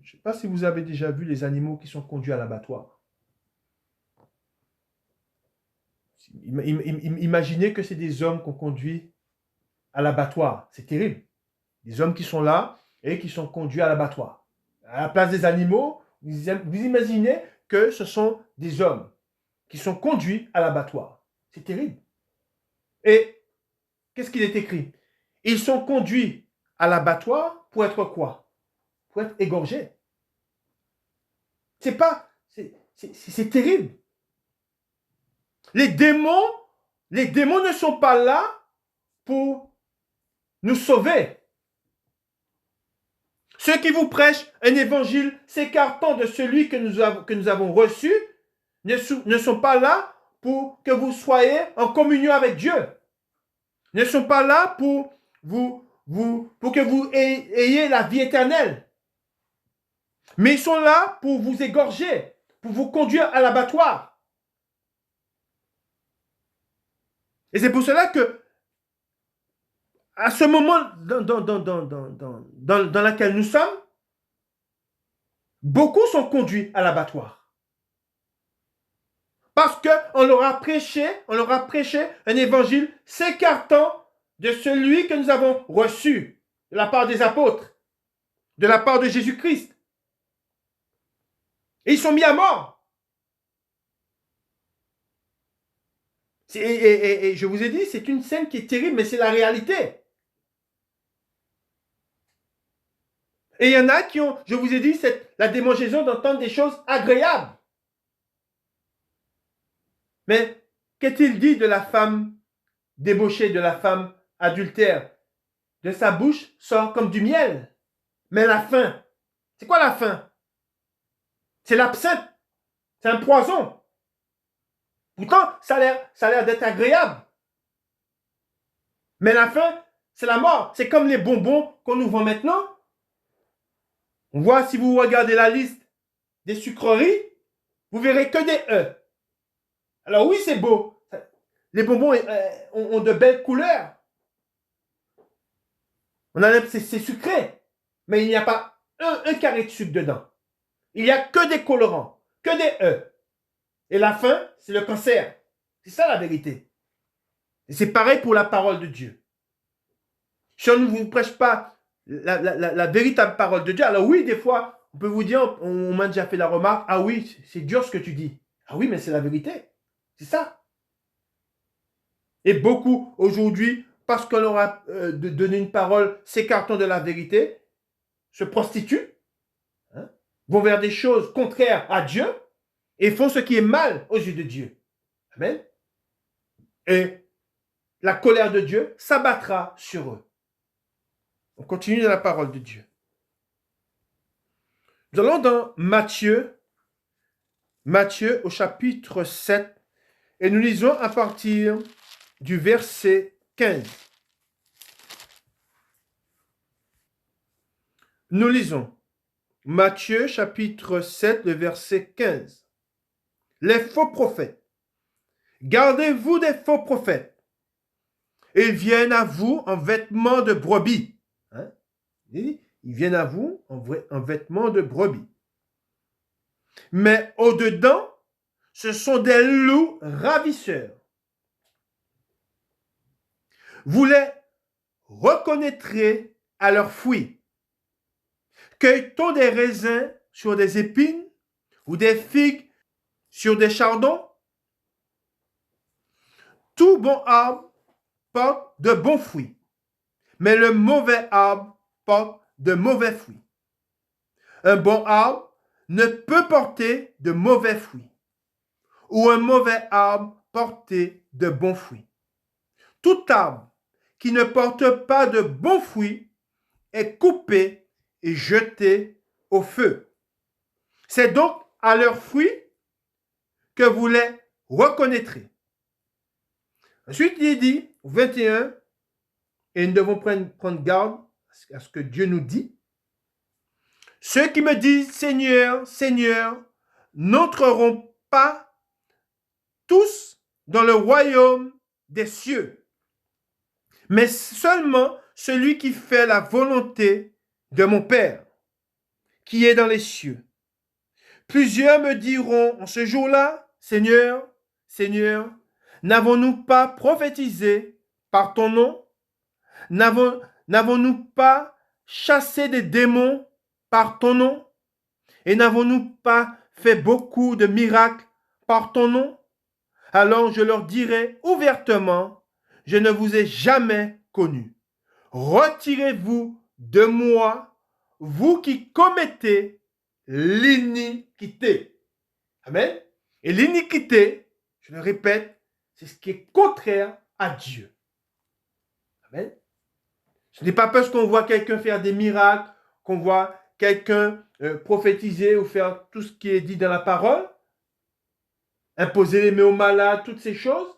Je ne sais pas si vous avez déjà vu les animaux qui sont conduits à l'abattoir. Imaginez que c'est des hommes qu'on conduit à l'abattoir. C'est terrible. Des hommes qui sont là et qui sont conduits à l'abattoir. À la place des animaux, vous imaginez que ce sont des hommes qui sont conduits à l'abattoir. C'est terrible. Et qu'est-ce qu'il est écrit? Ils sont conduits à l'abattoir pour être quoi? Pour être égorgés. C'est pas, c'est terrible. Les démons ne sont pas là pour nous sauver. Ceux qui vous prêchent un évangile s'écartant de celui que nous avons reçu ne sont pas là pour que vous soyez en communion avec Dieu. Ne sont pas là pour que vous ayez la vie éternelle. Mais ils sont là pour vous égorger, pour vous conduire à l'abattoir. Et c'est pour cela que, à ce moment dans lequel nous sommes, beaucoup sont conduits à l'abattoir. Parce qu'on leur a prêché un évangile s'écartant de celui que nous avons reçu de la part des apôtres, de la part de Jésus-Christ. Et ils sont mis à mort. Et je vous ai dit, c'est une scène qui est terrible, mais c'est la réalité. Et il y en a qui ont, je vous ai dit, la démangeaison d'entendre des choses agréables. Mais qu'est-il dit de la femme débauchée, de la femme adultère? De sa bouche sort comme du miel. Mais la faim, c'est quoi la faim? C'est l'absinthe. C'est un poison. Pourtant, ça a l'air d'être agréable. Mais la faim, c'est la mort. C'est comme les bonbons qu'on nous vend maintenant. On voit, si vous regardez la liste des sucreries, vous verrez que des E. Alors oui, c'est beau. Les bonbons ont de belles couleurs. C'est sucré. Mais il n'y a pas un carré de sucre dedans. Il n'y a que des colorants, que des E. Et la faim, c'est le cancer. C'est ça la vérité. Et c'est pareil pour la parole de Dieu. Si on ne vous prêche pas la véritable parole de Dieu, alors oui, des fois, on peut vous dire, on m'a déjà fait la remarque, ah oui, c'est dur ce que tu dis. Ah oui, mais c'est la vérité. C'est ça. Et beaucoup, aujourd'hui, parce qu'on leur a donné une parole s'écartant de la vérité, se prostituent, vont vers des choses contraires à Dieu et font ce qui est mal aux yeux de Dieu. Amen. Et la colère de Dieu s'abattra sur eux. On continue dans la parole de Dieu. Nous allons dans Matthieu au chapitre 7, et nous lisons à partir du verset 15. Nous lisons Matthieu chapitre 7, le verset 15. Les faux prophètes. Gardez-vous des faux prophètes. Ils viennent à vous en vêtements de brebis. Ils viennent à vous en vêtements de brebis. Mais au-dedans, ce sont des loups ravisseurs. Vous les reconnaîtrez à leurs fruits. Cueille-t-on des raisins sur des épines ou des figues sur des chardons? Tout bon arbre porte de bons fruits, mais le mauvais arbre porte de mauvais fruits. Un bon arbre ne peut porter de mauvais fruits, ou un mauvais arbre porter de bons fruits. Tout arbre qui ne porte pas de bons fruits est coupé et jeté au feu. C'est donc à leurs fruits que vous les reconnaîtrez. Ensuite, il est dit, 21, et nous devons prendre garde à ce que Dieu nous dit. Ceux qui me disent Seigneur, Seigneur, n'entreront pas tous dans le royaume des cieux, mais seulement celui qui fait la volonté de mon Père, qui est dans les cieux. Plusieurs me diront en ce jour-là, Seigneur, Seigneur, n'avons-nous pas prophétisé par ton nom? N'avons-nous pas chassé des démons par ton nom? Et n'avons-nous pas fait beaucoup de miracles par ton nom? alors je leur dirai ouvertement, je ne vous ai jamais connu. Retirez-vous de moi, vous qui commettez l'iniquité. Amen. Et l'iniquité, je le répète, c'est ce qui est contraire à Dieu. Amen. Ce n'est pas parce qu'on voit quelqu'un faire des miracles, qu'on voit quelqu'un prophétiser ou faire tout ce qui est dit dans la parole, imposer les mains aux malades, toutes ces choses,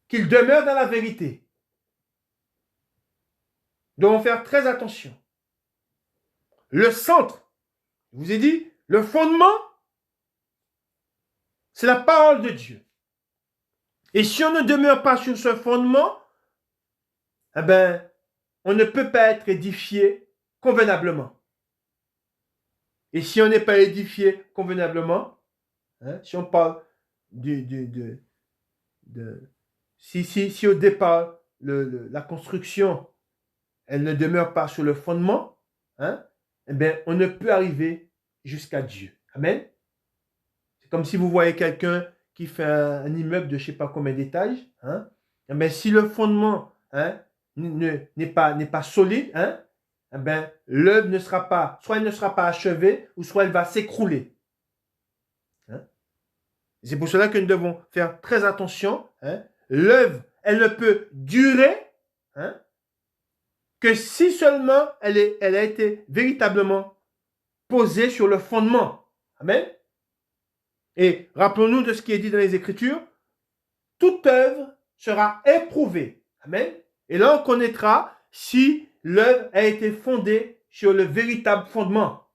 qu'il demeure dans la vérité. Nous devons faire très attention. Le centre, je vous ai dit, le fondement, c'est la parole de Dieu. Et si on ne demeure pas sur ce fondement, eh ben, on ne peut pas être édifié convenablement. Et si on n'est pas édifié convenablement, si on parle si au départ, la construction, elle ne demeure pas sur le fondement, eh bien, on ne peut arriver jusqu'à Dieu. Amen. C'est comme si vous voyez quelqu'un qui fait un immeuble de je ne sais pas combien d'étages. Eh bien, si le fondement n'est pas solide, eh bien, l'œuvre ne sera pas, soit elle ne sera pas achevée, ou soit elle va s'écrouler. C'est pour cela que nous devons faire très attention. L'œuvre, elle ne peut durer que si seulement elle a été véritablement posée sur le fondement. Amen. Et rappelons-nous de ce qui est dit dans les Écritures. Toute œuvre sera éprouvée. Amen. Et là, on connaîtra si l'œuvre a été fondée sur le véritable fondement.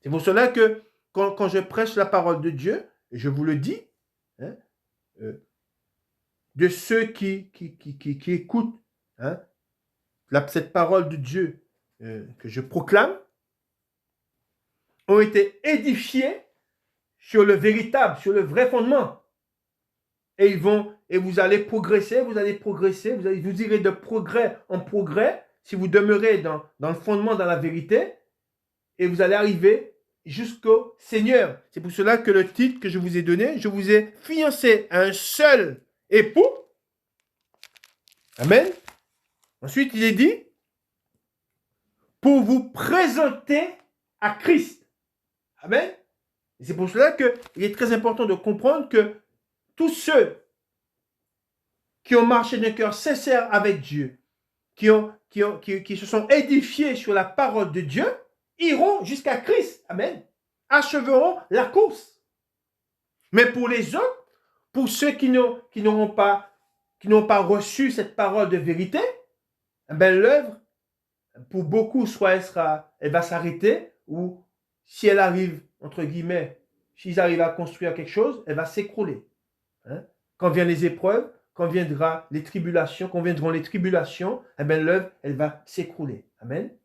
C'est pour cela que quand je prêche la parole de Dieu, je vous le dis, de ceux qui écoutent cette parole de Dieu que je proclame, ont été édifiés sur le véritable, sur le vrai fondement. Et vous allez progresser, vous irez de progrès en progrès si vous demeurez dans le fondement, dans la vérité, et vous allez arriver jusqu'au Seigneur. C'est pour cela que le titre que je vous ai donné, je vous ai fiancé à un seul époux. Amen. Ensuite, il est dit, pour vous présenter à Christ. Amen. Et c'est pour cela qu'il est très important de comprendre que tous ceux qui ont marché d'un cœur sincère avec Dieu, qui se sont édifiés sur la parole de Dieu, iront jusqu'à Christ. Amen. Acheveront la course. Mais pour les autres, pour ceux qui n'ont pas reçu cette parole de vérité, ben l'œuvre, pour beaucoup, soit elle va s'arrêter, ou si elle arrive, entre guillemets, s'ils arrivent à construire quelque chose, elle va s'écrouler. Quand viennent les épreuves, quand viendront les tribulations, eh ben l'œuvre, elle va s'écrouler. Amen.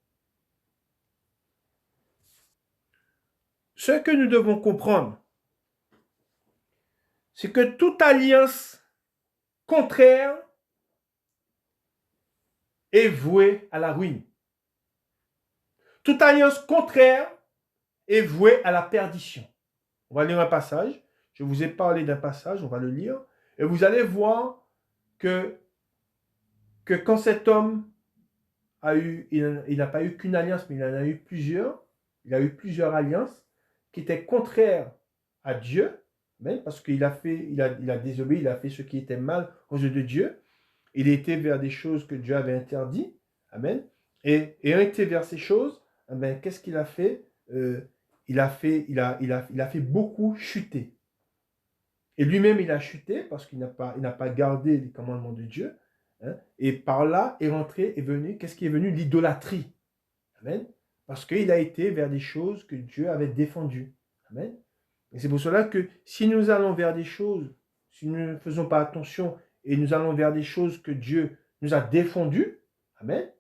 Ce que nous devons comprendre, c'est que toute alliance contraire est vouée à la ruine. Toute alliance contraire est vouée à la perdition. On va lire un passage. Je vous ai parlé d'un passage, on va le lire. Et vous allez voir que quand cet homme il n'a pas eu qu'une alliance, mais il en a eu plusieurs. Il a eu plusieurs alliances qui étaient contraires à Dieu, même parce qu'il a désobéi, il a fait ce qui était mal aux yeux de Dieu. Il était vers des choses que Dieu avait interdites. Amen. Et ayant été vers ces choses, qu'est-ce qu'il a fait? Il a fait beaucoup chuter. Et lui-même, il a chuté parce qu'il n'a pas gardé les commandements de Dieu. Et par là est venu, qu'est-ce qui est venu? L'idolâtrie. Amen. Parce qu'il a été vers des choses que Dieu avait défendues. Amen. Et c'est pour cela que si nous allons vers des choses, si nous ne faisons pas attention et nous allons vers des choses que Dieu nous a défendues, amen,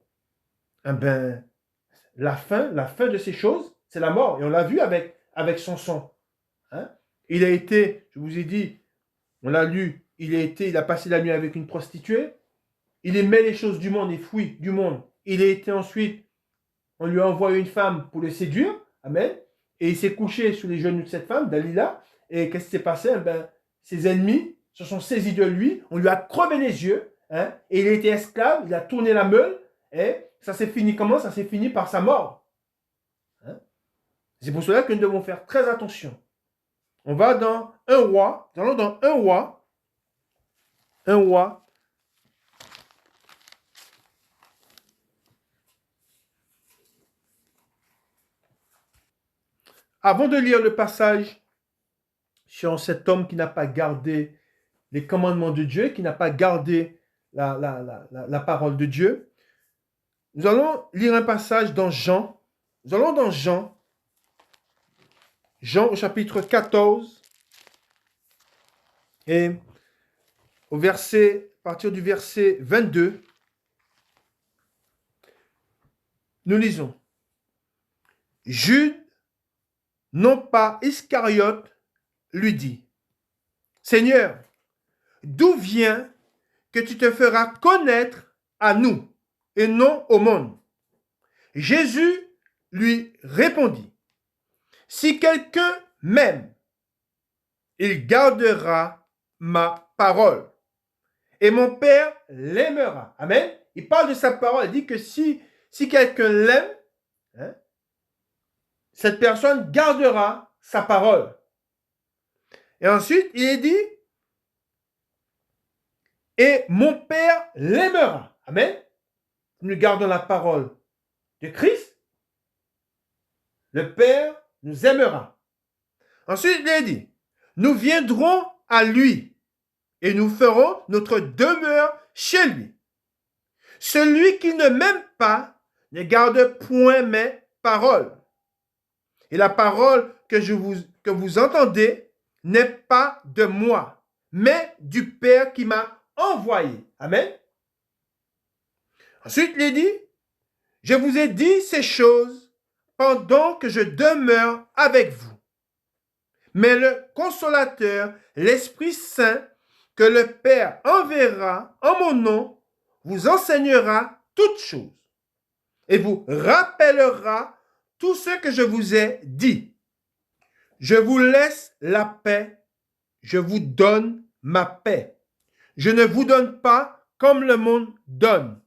la fin de ces choses, c'est la mort. Et on l'a vu avec Samson. Il a été, je vous ai dit, on l'a lu, il a passé la nuit avec une prostituée. Il aimait les choses du monde et fuit du monde. Il a été ensuite, on lui a envoyé une femme pour le séduire. Amen. Et il s'est couché sous les genoux de cette femme, Dalila. Et qu'est-ce qui s'est passé? Ses ennemis se sont saisis de lui, on lui a crevé les yeux, hein, et il était esclave, il a tourné la meule, et ça s'est fini comment? Ça s'est fini par sa mort. Hein? C'est pour cela que nous devons faire très attention. On va dans un roi, nous allons dans un roi. Avant de lire le passage sur cet homme qui n'a pas gardé les commandements de Dieu, qui n'a pas gardé la parole de Dieu, nous allons lire un passage dans Jean. Nous allons dans Jean au chapitre 14, et à partir du verset 22, nous lisons. Jude, non pas Iscariote, lui dit, Seigneur, d'où vient que tu te feras connaître à nous et non au monde? Jésus lui répondit, si quelqu'un m'aime, il gardera ma parole et mon Père l'aimera. Amen. Il parle de sa parole, il dit que si quelqu'un l'aime, hein, cette personne gardera sa parole. Et ensuite, il est dit, et mon Père l'aimera. Amen. Nous gardons la parole de Christ. Le Père nous aimera. Ensuite, il est dit, nous viendrons à lui et nous ferons notre demeure chez lui. Celui qui ne m'aime pas ne garde point mes paroles. Et la parole que vous entendez n'est pas de moi, mais du Père qui m'a envoyé. Amen. Ensuite, il dit, je vous ai dit ces choses pendant que je demeure avec vous. Mais le consolateur, l'Esprit Saint, que le Père enverra en mon nom, vous enseignera toutes choses et vous rappellera tout ce que je vous ai dit. Je vous laisse la paix, je vous donne ma paix. Je ne vous donne pas comme le monde donne.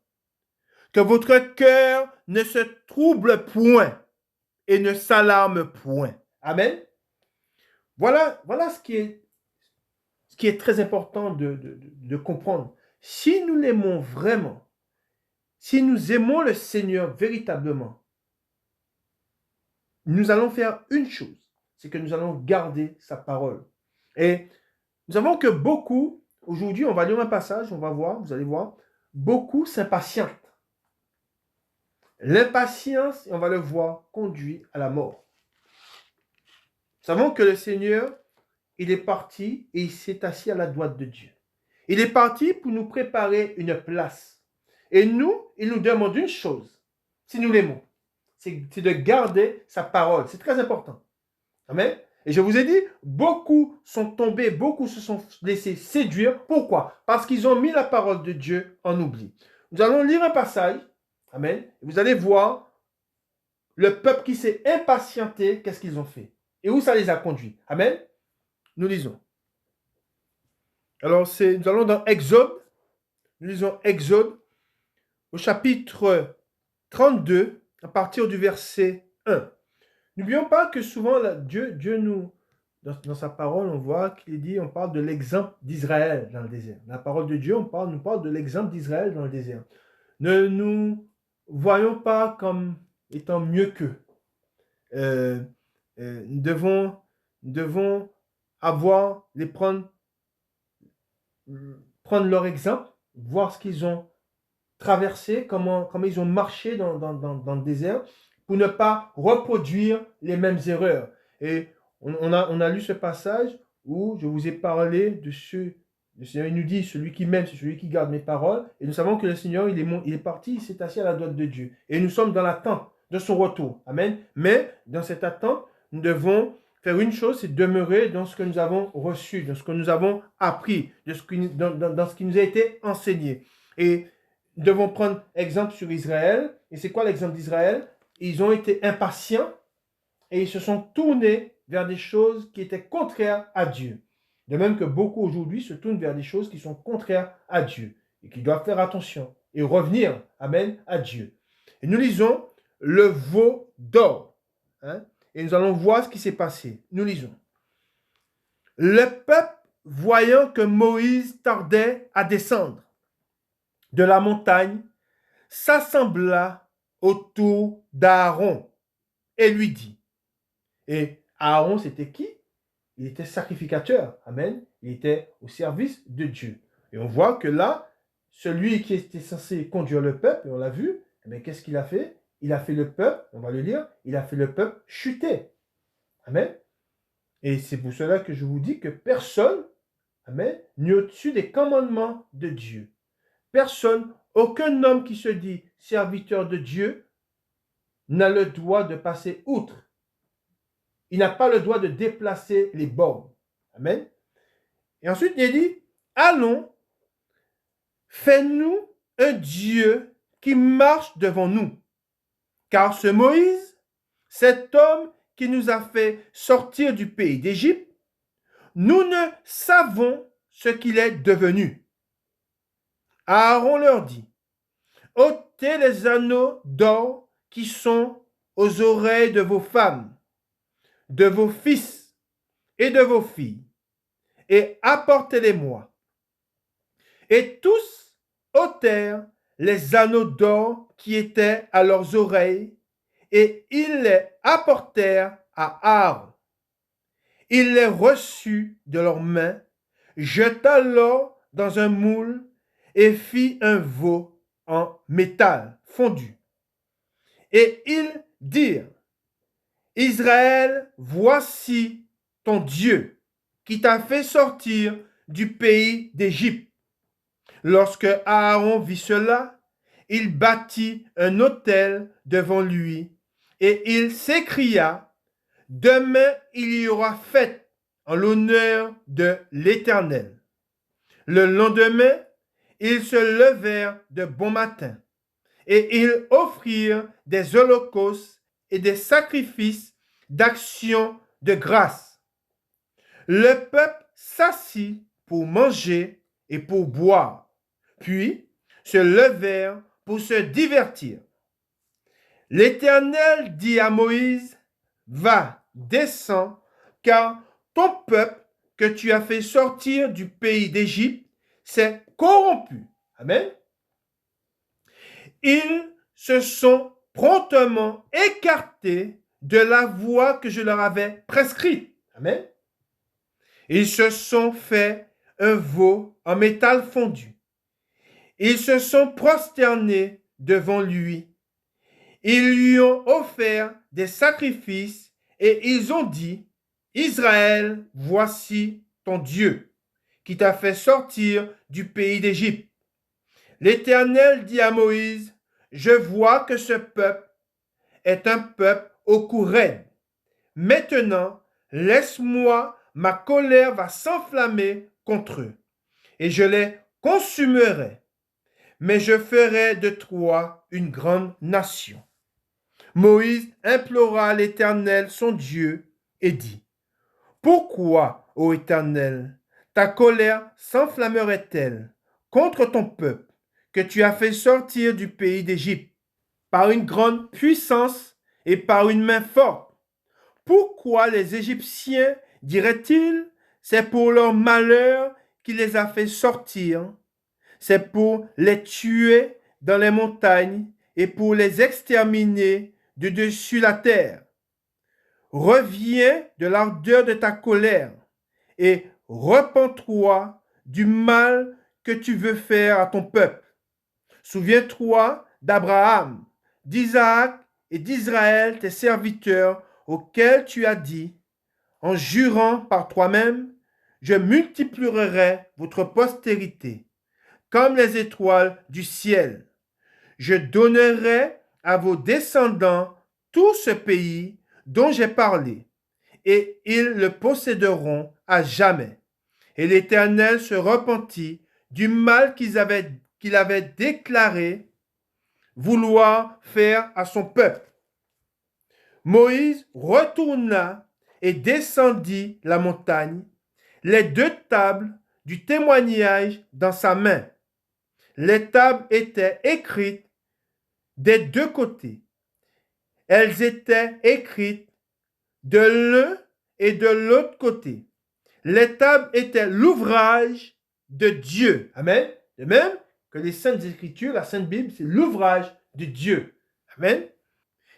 Que votre cœur ne se trouble point et ne s'alarme point. Amen. Voilà ce qui est très important de comprendre. Si nous l'aimons vraiment, si nous aimons le Seigneur véritablement, nous allons faire une chose, c'est que nous allons garder sa parole. Et nous savons que beaucoup, aujourd'hui, on va lire un passage, on va voir, vous allez voir, beaucoup s'impatientent. L'impatience, on va le voir, conduit à la mort. Nous savons que le Seigneur, il est parti et il s'est assis à la droite de Dieu. Il est parti pour nous préparer une place. Et nous, il nous demande une chose, si nous l'aimons, c'est de garder sa parole. C'est très important. Amen. Et je vous ai dit, beaucoup sont tombés, beaucoup se sont laissés séduire. Pourquoi? Parce qu'ils ont mis la parole de Dieu en oubli. Nous allons lire un passage. Amen. Et vous allez voir le peuple qui s'est impatienté, qu'est-ce qu'ils ont fait? Et où ça les a conduits? Amen. Nous lisons. Alors, nous allons dans Exode. Nous lisons Exode au chapitre 32, à partir du verset 1. N'oublions pas que souvent, Dieu nous, dans sa parole, on voit qu'il dit, on parle de l'exemple d'Israël dans le désert. La parole de Dieu, nous parle de l'exemple d'Israël dans le désert. Ne nous voyons pas comme étant mieux qu'eux. Nous devons prendre leur exemple, voir ce qu'ils ont traversé, comment ils ont marché dans le désert, pour ne pas reproduire les mêmes erreurs. Et on a lu ce passage où je vous ai parlé de le Seigneur, il nous dit, celui qui m'aime, c'est celui qui garde mes paroles. Et nous savons que le Seigneur, il est parti, il s'est assis à la droite de Dieu. Et nous sommes dans l'attente de son retour. Amen. Mais dans cette attente, nous devons faire une chose, c'est demeurer dans ce que nous avons reçu, dans ce que nous avons appris, dans ce qui nous a été enseigné. Et nous devons prendre exemple sur Israël. Et c'est quoi l'exemple d'Israël? Ils ont été impatients et ils se sont tournés vers des choses qui étaient contraires à Dieu. De même que beaucoup aujourd'hui se tournent vers des choses qui sont contraires à Dieu et qui doivent faire attention et revenir, amen, à Dieu. Et nous lisons le veau d'or. Et nous allons voir ce qui s'est passé. Nous lisons. Le peuple, voyant que Moïse tardait à descendre de la montagne, s'assembla autour d'Aaron et lui dit. Et Aaron, c'était qui? Il était sacrificateur. Amen. Il était au service de Dieu. Et on voit que là, celui qui était censé conduire le peuple, et on l'a vu, mais qu'est-ce qu'il a fait? Il a fait le peuple, on va le lire, il a fait le peuple chuter. Amen. Et c'est pour cela que je vous dis que personne, amen, n'est au-dessus des commandements de Dieu. Personne, aucun homme qui se dit serviteur de Dieu n'a le droit de passer outre. Il n'a pas le droit de déplacer les bornes. Amen. Et ensuite, il dit, allons, fais-nous un Dieu qui marche devant nous. Car ce Moïse, cet homme qui nous a fait sortir du pays d'Égypte, nous ne savons ce qu'il est devenu. Aaron leur dit, ôtez les anneaux d'or qui sont aux oreilles de vos femmes, de vos fils et de vos filles, et apportez-les-moi. Et tous ôtèrent les anneaux d'or qui étaient à leurs oreilles, et ils les apportèrent à Aaron. Il les reçut de leurs mains, jeta l'or dans un moule et fit un veau en métal fondu. Et ils dirent, Israël, voici ton Dieu qui t'a fait sortir du pays d'Égypte. Lorsque Aaron vit cela, il bâtit un autel devant lui et il s'écria, demain il y aura fête en l'honneur de l'Éternel. Le lendemain, ils se levèrent de bon matin et ils offrirent des holocaustes et des sacrifices d'action de grâce. Le peuple s'assit pour manger et pour boire, puis se levèrent pour se divertir. L'Éternel dit à Moïse, va, descends, car ton peuple que tu as fait sortir du pays d'Égypte s'est corrompu. Amen. Ils se sont promptement écartés de la voie que je leur avais prescrite. Amen. Ils se sont fait un veau en métal fondu. Ils se sont prosternés devant lui. Ils lui ont offert des sacrifices et ils ont dit, Israël, voici ton Dieu, qui t'a fait sortir du pays d'Égypte. L'Éternel dit à Moïse, je vois que ce peuple est un peuple au cou raide. Maintenant, laisse-moi, ma colère va s'enflammer contre eux, et je les consumerai, mais je ferai de toi une grande nation. Moïse implora l'Éternel, son Dieu, et dit, pourquoi, ô Éternel, ta colère s'enflammerait-elle contre ton peuple que tu as fait sortir du pays d'Égypte par une grande puissance et par une main forte? Pourquoi les Égyptiens diraient-ils, c'est pour leur malheur qu'il les a fait sortir, c'est pour les tuer dans les montagnes et pour les exterminer de dessus la terre. Reviens de l'ardeur de ta colère et repens-toi du mal que tu veux faire à ton peuple. Souviens-toi d'Abraham, d'Isaac et d'Israël, tes serviteurs, auxquels tu as dit, en jurant par toi-même, je multiplierai votre postérité, comme les étoiles du ciel. Je donnerai à vos descendants tout ce pays dont j'ai parlé, et ils le posséderont à jamais. Et l'Éternel se repentit du mal qu'il avait déclaré vouloir faire à son peuple. Moïse retourna et descendit la montagne, les 2 tables du témoignage dans sa main. Les tables étaient écrites des 2 côtés. Elles étaient écrites de l'un et de l'autre côté. Les tables étaient l'ouvrage de Dieu. Amen. De même que les Saintes Écritures, la Sainte Bible, c'est l'ouvrage de Dieu. Amen.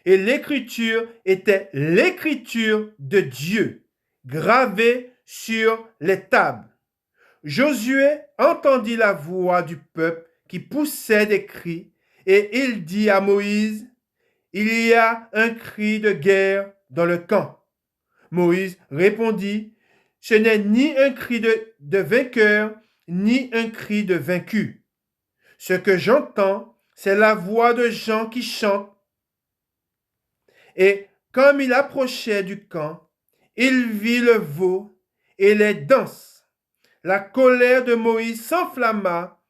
Et l'écriture était l'écriture de Dieu, gravée sur les tables. Josué entendit la voix du peuple qui poussait des cris, et il dit à Moïse, « Il y a un cri de guerre dans le camp. » Moïse répondit, « Ce n'est ni un cri de vainqueur, ni un cri de vaincu. Ce que j'entends, c'est la voix de gens qui chantent. » Et comme il approchait du camp, il vit le veau et les danses. La colère de Moïse s'enflamma.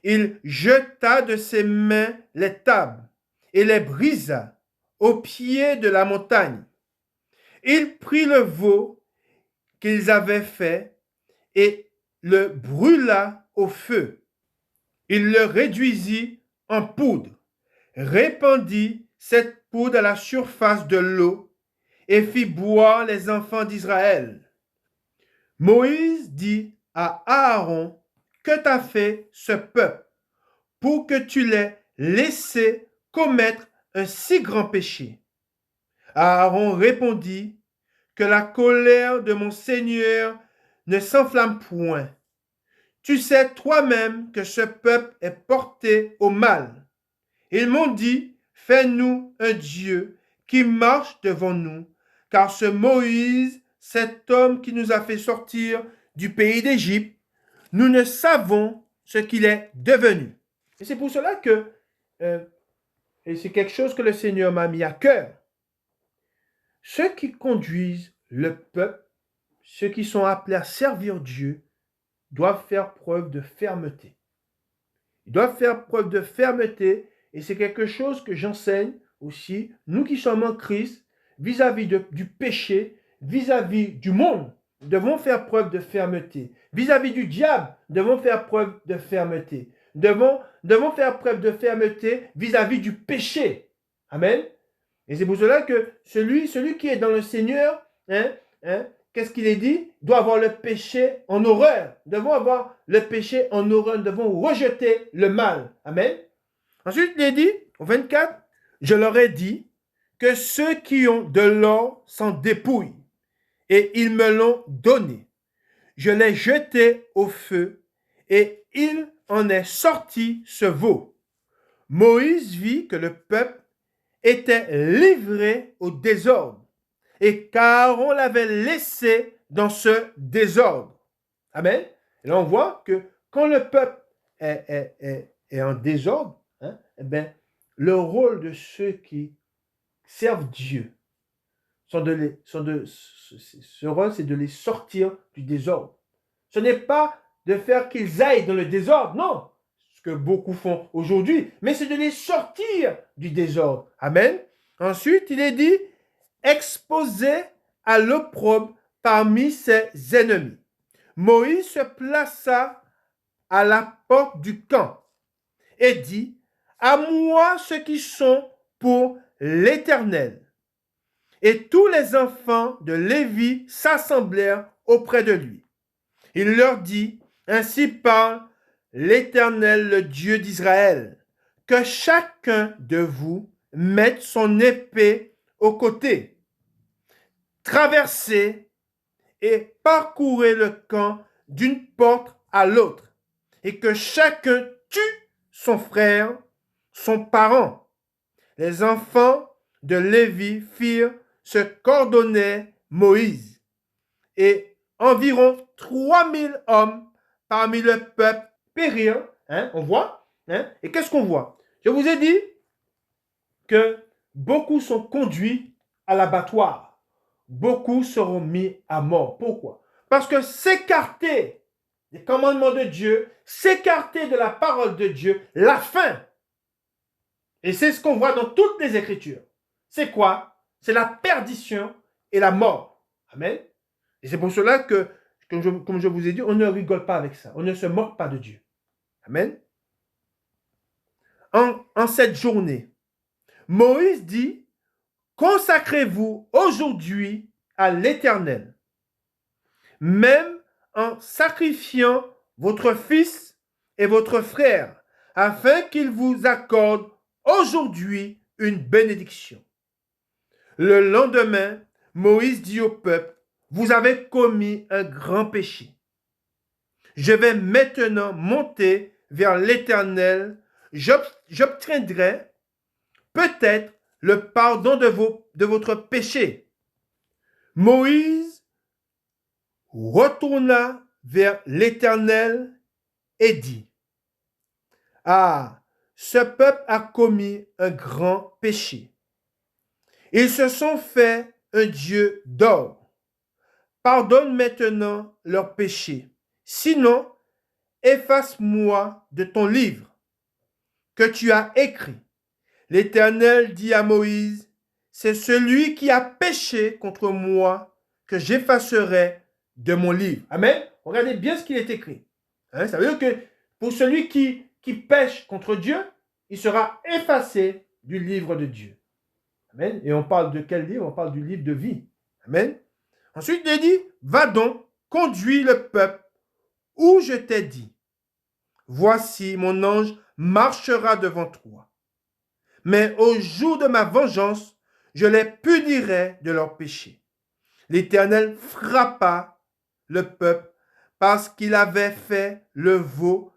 Il jeta de ses mains les tables et les brisa au pied de la montagne. Il prit le veau qu'ils avaient fait et le brûla au feu. Il le réduisit en poudre, répandit cette poudre à la surface de l'eau et fit boire les enfants d'Israël. Moïse dit à Aaron, « Que t'a fait ce peuple pour que tu l'aies laissé commettre un si grand péché? » Aaron répondit, « Que la colère de mon Seigneur ne s'enflamme point. Tu sais toi-même que ce peuple est porté au mal. Ils m'ont dit, fais-nous un Dieu qui marche devant nous, car ce Moïse, cet homme qui nous a fait sortir du pays d'Égypte, nous ne savons ce qu'il est devenu. » Et c'est pour cela que, et c'est quelque chose que le Seigneur m'a mis à cœur, ceux qui conduisent le peuple, ceux qui sont appelés à servir Dieu, doivent faire preuve de fermeté. Ils doivent faire preuve de fermeté, et c'est quelque chose que j'enseigne aussi, nous qui sommes en Christ, vis-à-vis du péché, vis-à-vis du monde, nous devons faire preuve de fermeté. Vis-à-vis du diable, nous devons faire preuve de fermeté. Nous devons faire preuve de fermeté vis-à-vis du péché. Amen. Et c'est pour cela que celui qui est dans le Seigneur, qu'est-ce qu'il est dit? Doit avoir le péché en horreur. Nous devons avoir le péché en horreur. Nous devons rejeter le mal. Amen. Ensuite, il est dit, au 24, « Je leur ai dit que ceux qui ont de l'or s'en dépouillent, et ils me l'ont donné. Je l'ai jeté au feu, et il en est sorti ce veau. » Moïse vit que le peuple était livré au désordre, et qu'Aaron l'avait laissé dans ce désordre. Amen. Et là, on voit que quand le peuple est en désordre, le rôle de ceux qui servent Dieu, ce rôle, c'est de les sortir du désordre. Ce n'est pas de faire qu'ils aillent dans le désordre, non, ce que beaucoup font aujourd'hui, mais c'est de les sortir du désordre. Amen. Ensuite, il est dit, exposé à l'opprobre parmi ses ennemis. Moïse se plaça à la porte du camp et dit, à moi ceux qui sont pour l'Éternel. Et tous les enfants de Lévi s'assemblèrent auprès de lui. Il leur dit, ainsi parle l'Éternel, le Dieu d'Israël, que chacun de vous mette son épée au côté, traversez et parcourez le camp d'une porte à l'autre, et que chacun tue son frère, son parent. Les enfants de Lévi firent ce qu'ordonnait Moïse, et environ 3000 hommes parmi le peuple périrent. On voit. Et qu'est-ce qu'on voit? Je vous ai dit que beaucoup sont conduits à l'abattoir. Beaucoup seront mis à mort. Pourquoi? Parce que s'écarter des commandements de Dieu, s'écarter de la parole de Dieu, la fin. Et c'est ce qu'on voit dans toutes les Écritures. C'est quoi? C'est la perdition et la mort. Amen. Et c'est pour cela que, comme je vous ai dit, on ne rigole pas avec ça. On ne se moque pas de Dieu. Amen. En cette journée, Moïse dit, consacrez-vous aujourd'hui à l'Éternel, même en sacrifiant votre fils et votre frère, afin qu'il vous accorde aujourd'hui une bénédiction. Le lendemain, Moïse dit au peuple, vous avez commis un grand péché. Je vais maintenant monter vers l'Éternel. J'obtiendrai peut-être le pardon de votre péché. Moïse retourna vers l'Éternel et dit, ah, ce peuple a commis un grand péché. Ils se sont fait un Dieu d'or. Pardonne maintenant leurs péchés. Sinon, efface-moi de ton livre que tu as écrit. L'Éternel dit à Moïse, c'est celui qui a péché contre moi que j'effacerai de mon livre. Amen. Regardez bien ce qu'il est écrit. Hein, ça veut dire que pour celui qui pêche contre Dieu, il sera effacé du livre de Dieu. Amen. Et on parle de quel livre? On parle du livre de vie. Amen. Ensuite, il dit, va donc, conduis le peuple où je t'ai dit. Voici, mon ange marchera devant toi. Mais au jour de ma vengeance, je les punirai de leurs péchés. L'Éternel frappa le peuple parce qu'il avait fait le veau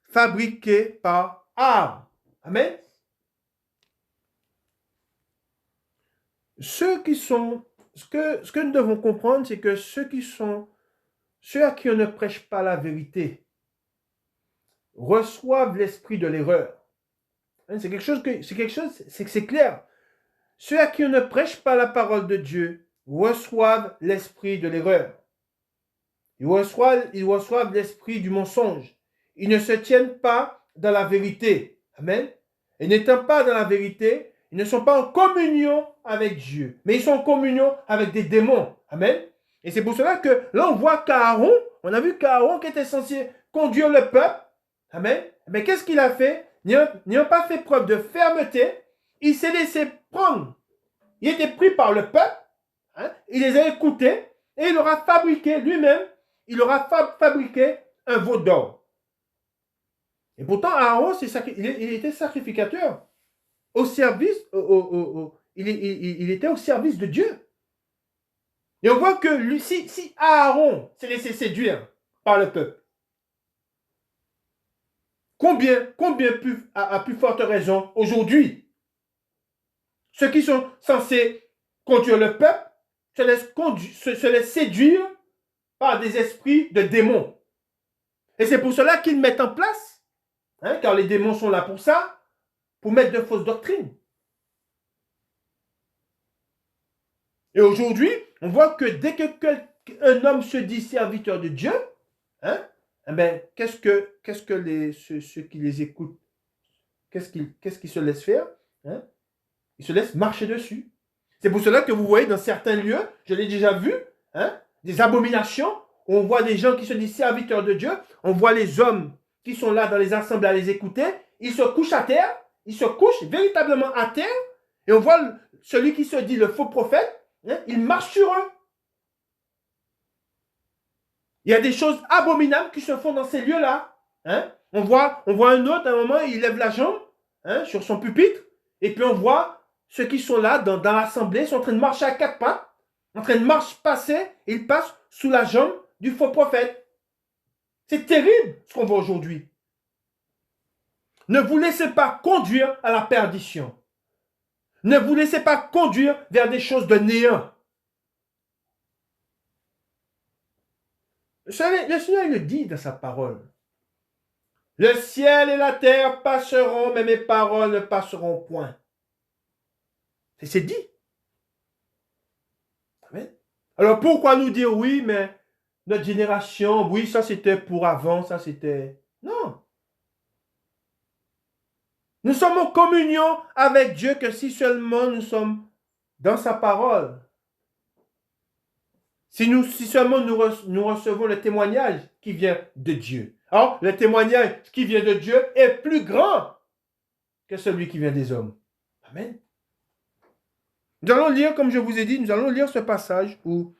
fabriqué par Aaron. Amen. Ce que nous devons comprendre, c'est que ceux à qui on ne prêche pas la vérité, reçoivent l'esprit de l'erreur. C'est clair. Ceux à qui on ne prêche pas la parole de Dieu reçoivent l'esprit de l'erreur. Ils reçoivent l'esprit du mensonge. Ils ne se tiennent pas dans la vérité. Amen. Et n'étant pas dans la vérité, ils ne sont pas en communion avec Dieu, mais ils sont en communion avec des démons. Amen. Et c'est pour cela que là, on voit qu'Aaron, on a vu qu'Aaron qui était censé conduire le peuple. Amen. Mais qu'est-ce qu'il a fait? N'ayant pas fait preuve de fermeté, il s'est laissé prendre. Il était pris par le peuple. Hein, il les a écoutés et il aura fabriqué lui-même, il aura fabriqué un veau d'or. Et pourtant, Aaron, il était sacrificateur. Au service, il était au service de Dieu. Et on voit que lui, si Aaron s'est laissé séduire par le peuple, combien à plus forte raison aujourd'hui, ceux qui sont censés conduire le peuple se laissent séduire par des esprits de démons. Et c'est pour cela qu'ils mettent en place, hein, car les démons sont là pour ça, pour mettre de fausses doctrines. Et aujourd'hui, on voit que dès qu'un homme se dit serviteur de Dieu, hein, eh ben, qu'est-ce que ceux qui les écoutent, qu'est-ce qu'ils se laissent faire, hein? Ils se laissent marcher dessus. C'est pour cela que vous voyez dans certains lieux, je l'ai déjà vu, hein, des abominations, où on voit des gens qui se disent serviteurs de Dieu, on voit les hommes qui sont là dans les assemblées à les écouter, ils se couchent à terre, ils se couchent véritablement à terre, et on voit celui qui se dit le faux prophète, hein, il marche sur eux. Il y a des choses abominables qui se font dans ces lieux-là. Hein. On voit un autre, à un moment, il lève la jambe, hein, sur son pupitre, et puis on voit ceux qui sont là dans l'assemblée sont en train de marcher à quatre pattes, en train de passer, ils passent sous la jambe du faux prophète. C'est terrible ce qu'on voit aujourd'hui. Ne vous laissez pas conduire à la perdition. Ne vous laissez pas conduire vers des choses de néant. Le Seigneur le dit dans sa parole. Le ciel et la terre passeront, mais mes paroles ne passeront point. C'est dit. Amen. Alors pourquoi nous dire oui, mais notre génération, oui, ça c'était pour avant, ça c'était... Non. Nous sommes en communion avec Dieu que si seulement nous sommes dans sa parole. Si seulement nous recevons le témoignage qui vient de Dieu. Alors, le témoignage qui vient de Dieu est plus grand que celui qui vient des hommes. Amen. Nous allons lire, comme je vous ai dit, nous allons lire ce passage où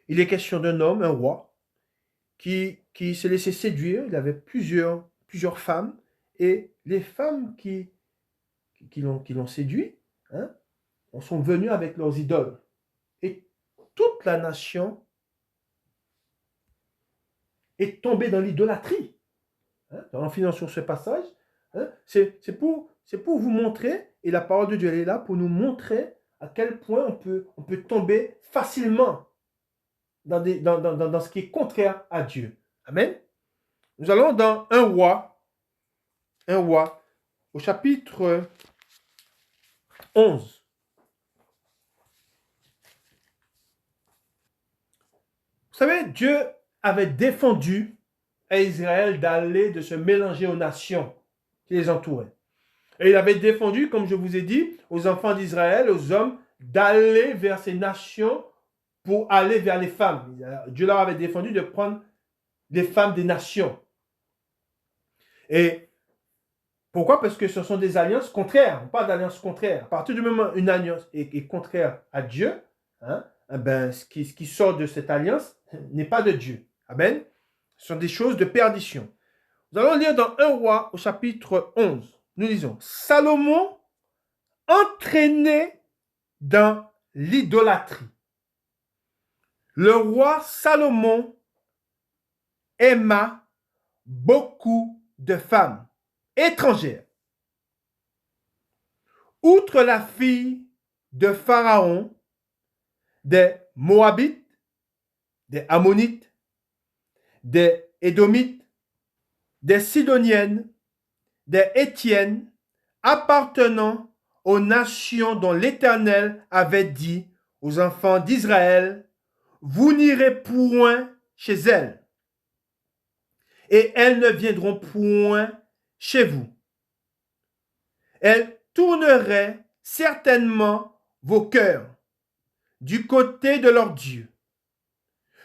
il est question d'un homme, un roi, qui s'est laissé séduire. Il avait plusieurs femmes. Et les femmes qui l'ont séduit, hein, sont venues avec leurs idoles. Et toute la nation est tombée dans l'idolâtrie. Hein, en finissant sur ce passage, hein, c'est pour vous montrer, et la parole de Dieu elle est là pour nous montrer à quel point on peut tomber facilement dans ce qui est contraire à Dieu. Amen. Nous allons dans un roi, au chapitre 11. Vous savez, Dieu avait défendu à Israël d'aller, de se mélanger aux nations qui les entouraient. Et il avait défendu, comme je vous ai dit, aux enfants d'Israël, aux hommes, d'aller vers ces nations pour aller vers les femmes. Dieu leur avait défendu de prendre les femmes des nations. Et pourquoi? Parce que ce sont des alliances contraires. On parle d'alliances contraires. À partir du moment où une alliance est contraire à Dieu, hein, ben, ce qui sort de cette alliance n'est pas de Dieu. Amen. Ce sont des choses de perdition. Nous allons lire dans 1 roi au chapitre 11. Nous lisons: Salomon entraîné dans l'idolâtrie. Le roi Salomon aima beaucoup de femmes étrangères. Outre la fille de Pharaon, des Moabites, des Ammonites, des Édomites, des Sidoniennes, des Hétiennes, appartenant aux nations dont l'Éternel avait dit aux enfants d'Israël: vous n'irez point chez elles, et elles ne viendront point chez vous. Elles tourneraient certainement vos cœurs du côté de leur Dieu.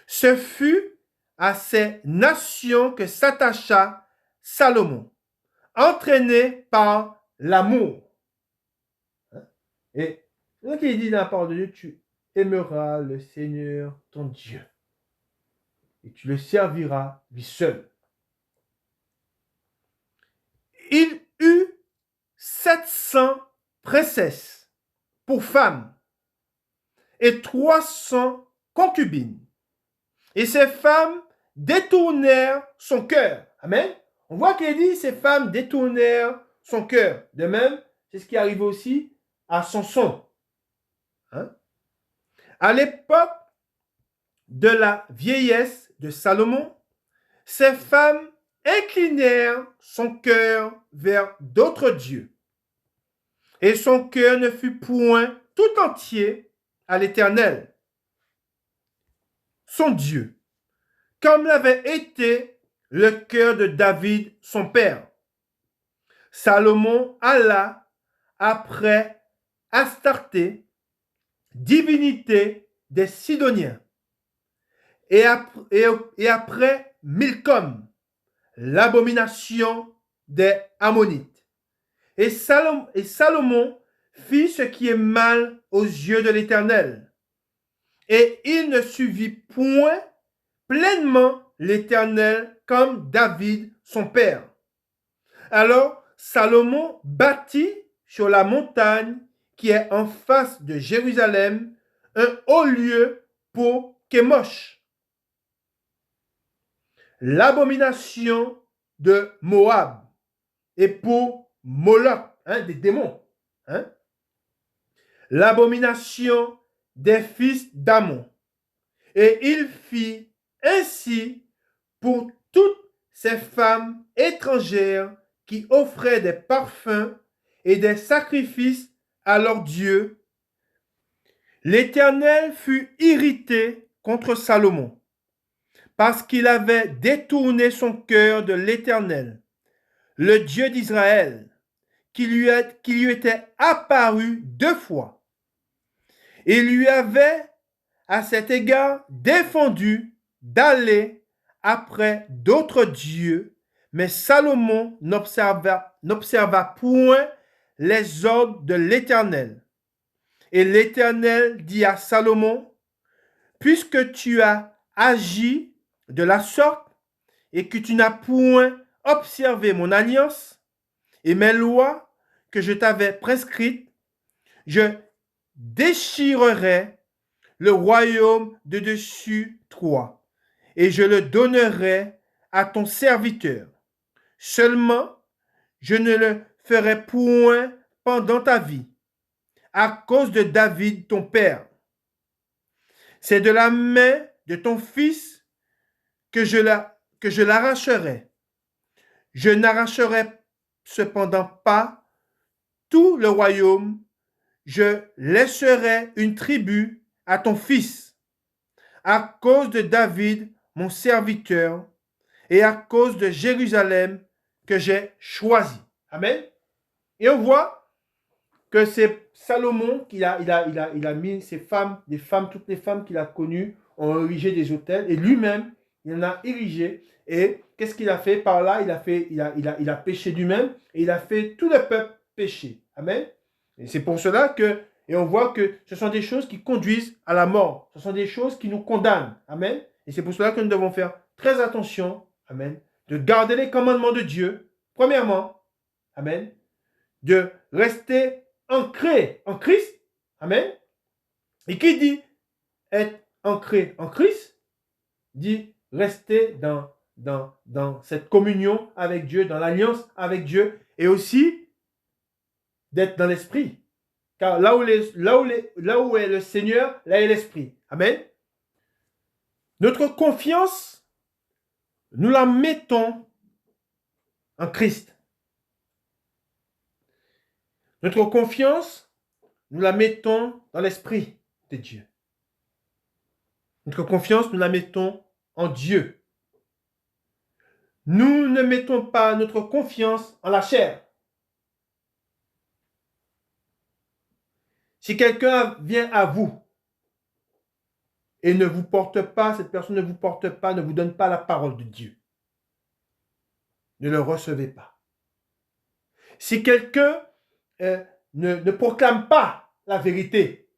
Ce fut à ces nations que s'attacha Salomon, entraîné par l'amour. Et donc il dit dans la parole de Dieu: tu aimeras le Seigneur ton Dieu et tu le serviras lui seul. Il eut 700 princesses pour femmes et 300 concubines. Et ces femmes détournèrent son cœur. Amen. On voit qu'il dit ces femmes détournèrent son cœur. De même, c'est ce qui arrive aussi à Samson. Hein? À l'époque de la vieillesse de Salomon, ces femmes inclinèrent son cœur vers d'autres dieux. Et son cœur ne fut point tout entier à l'Éternel, son Dieu, comme l'avait été le cœur de David, son père. Salomon alla après Astarté, divinité des Sidoniens, et après Milcom, l'abomination des Ammonites. Et Salomon fit ce qui est mal aux yeux de l'Éternel. Et il ne suivit point pleinement l'Éternel comme David, son père. Alors Salomon bâtit sur la montagne qui est en face de Jérusalem un haut lieu pour Kémosh, l'abomination de Moab, et pour Moloch, des démons, l'abomination des fils d'Ammon. Et il fit ainsi pour toutes ces femmes étrangères qui offraient des parfums et des sacrifices à leurs dieux. L'Éternel fut irrité contre Salomon, parce qu'il avait détourné son cœur de l'Éternel, le Dieu d'Israël, qui lui était apparu 2 fois, et lui avait à cet égard défendu d'aller après d'autres dieux, mais Salomon n'observa point les ordres de l'Éternel. Et l'Éternel dit à Salomon, puisque tu as agi de la sorte et que tu n'as point observé mon alliance et mes lois que je t'avais prescrites, je déchirerai le royaume de dessus toi et je le donnerai à ton serviteur. Seulement, je ne le ferai point pendant ta vie, à cause de David ton père. C'est de la main de ton fils que je l'arracherai. Je n'arracherai cependant pas tout le royaume. Je laisserai une tribu à ton fils, à cause de David, mon serviteur, et à cause de Jérusalem que j'ai choisi. Amen. Et on voit que c'est Salomon qui a mis ses femmes, toutes les femmes qu'il a connues ont érigé des autels, et lui-même, il en a érigé. Et qu'est-ce qu'il a fait par là? Il a péché lui-même, et il a fait tout le peuple pécher. Amen. Et c'est pour cela que, et on voit que ce sont des choses qui conduisent à la mort. Ce sont des choses qui nous condamnent. Amen. Et c'est pour cela que nous devons faire très attention, amen, de garder les commandements de Dieu, premièrement, amen, de rester ancré en Christ, amen. Et qui dit être ancré en Christ, dit rester dans cette communion avec Dieu, dans l'alliance avec Dieu, et aussi d'être dans l'esprit. Car là où est le Seigneur, là est l'esprit. Amen. Notre confiance, nous la mettons en Christ. Notre confiance, nous la mettons dans l'esprit de Dieu. Notre confiance, nous la mettons en Dieu. Nous ne mettons pas notre confiance en la chair. Si quelqu'un vient à vous et ne vous porte pas, cette personne ne vous porte pas, ne vous donne pas la parole de Dieu, ne le recevez pas. Si quelqu'un ne proclame pas la vérité,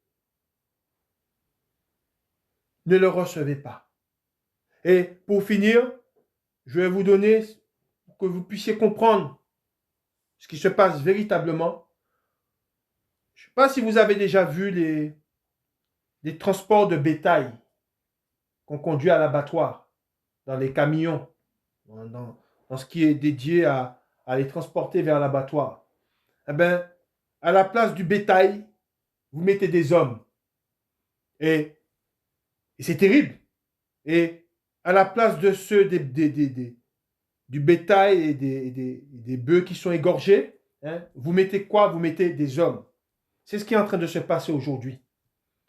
ne le recevez pas. Et pour finir, je vais vous donner, pour que vous puissiez comprendre ce qui se passe véritablement. Je ne sais pas si vous avez déjà vu les transports de bétail qu'on conduit à l'abattoir, dans les camions, dans ce qui est dédié à les transporter vers l'abattoir. Eh bien, à la place du bétail, vous mettez des hommes. Et c'est terrible. Et à la place de ceux du bétail et des bœufs qui sont égorgés, hein, vous mettez quoi? Vous mettez des hommes. C'est ce qui est en train de se passer aujourd'hui.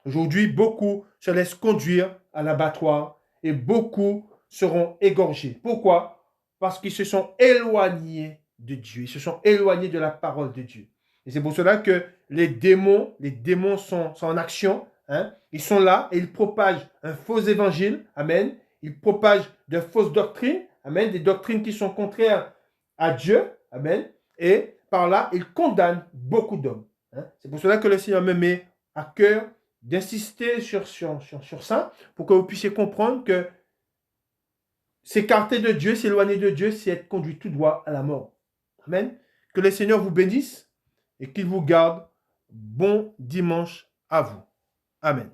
Aujourd'hui, beaucoup se laissent conduire à l'abattoir et beaucoup seront égorgés. Pourquoi? Parce qu'ils se sont éloignés de Dieu. Ils se sont éloignés de la parole de Dieu. Et c'est pour cela que les démons sont en action. Hein? Ils sont là et ils propagent un faux évangile. Amen. Ils propagent de fausses doctrines. Amen. Des doctrines qui sont contraires à Dieu. Amen. Et par là, ils condamnent beaucoup d'hommes. Hein? C'est pour cela que le Seigneur me met à cœur d'insister sur ça, pour que vous puissiez comprendre que s'écarter de Dieu, s'éloigner de Dieu, c'est être conduit tout droit à la mort. Amen. Que le Seigneur vous bénisse et qu'il vous garde. Bon dimanche à vous. Amen.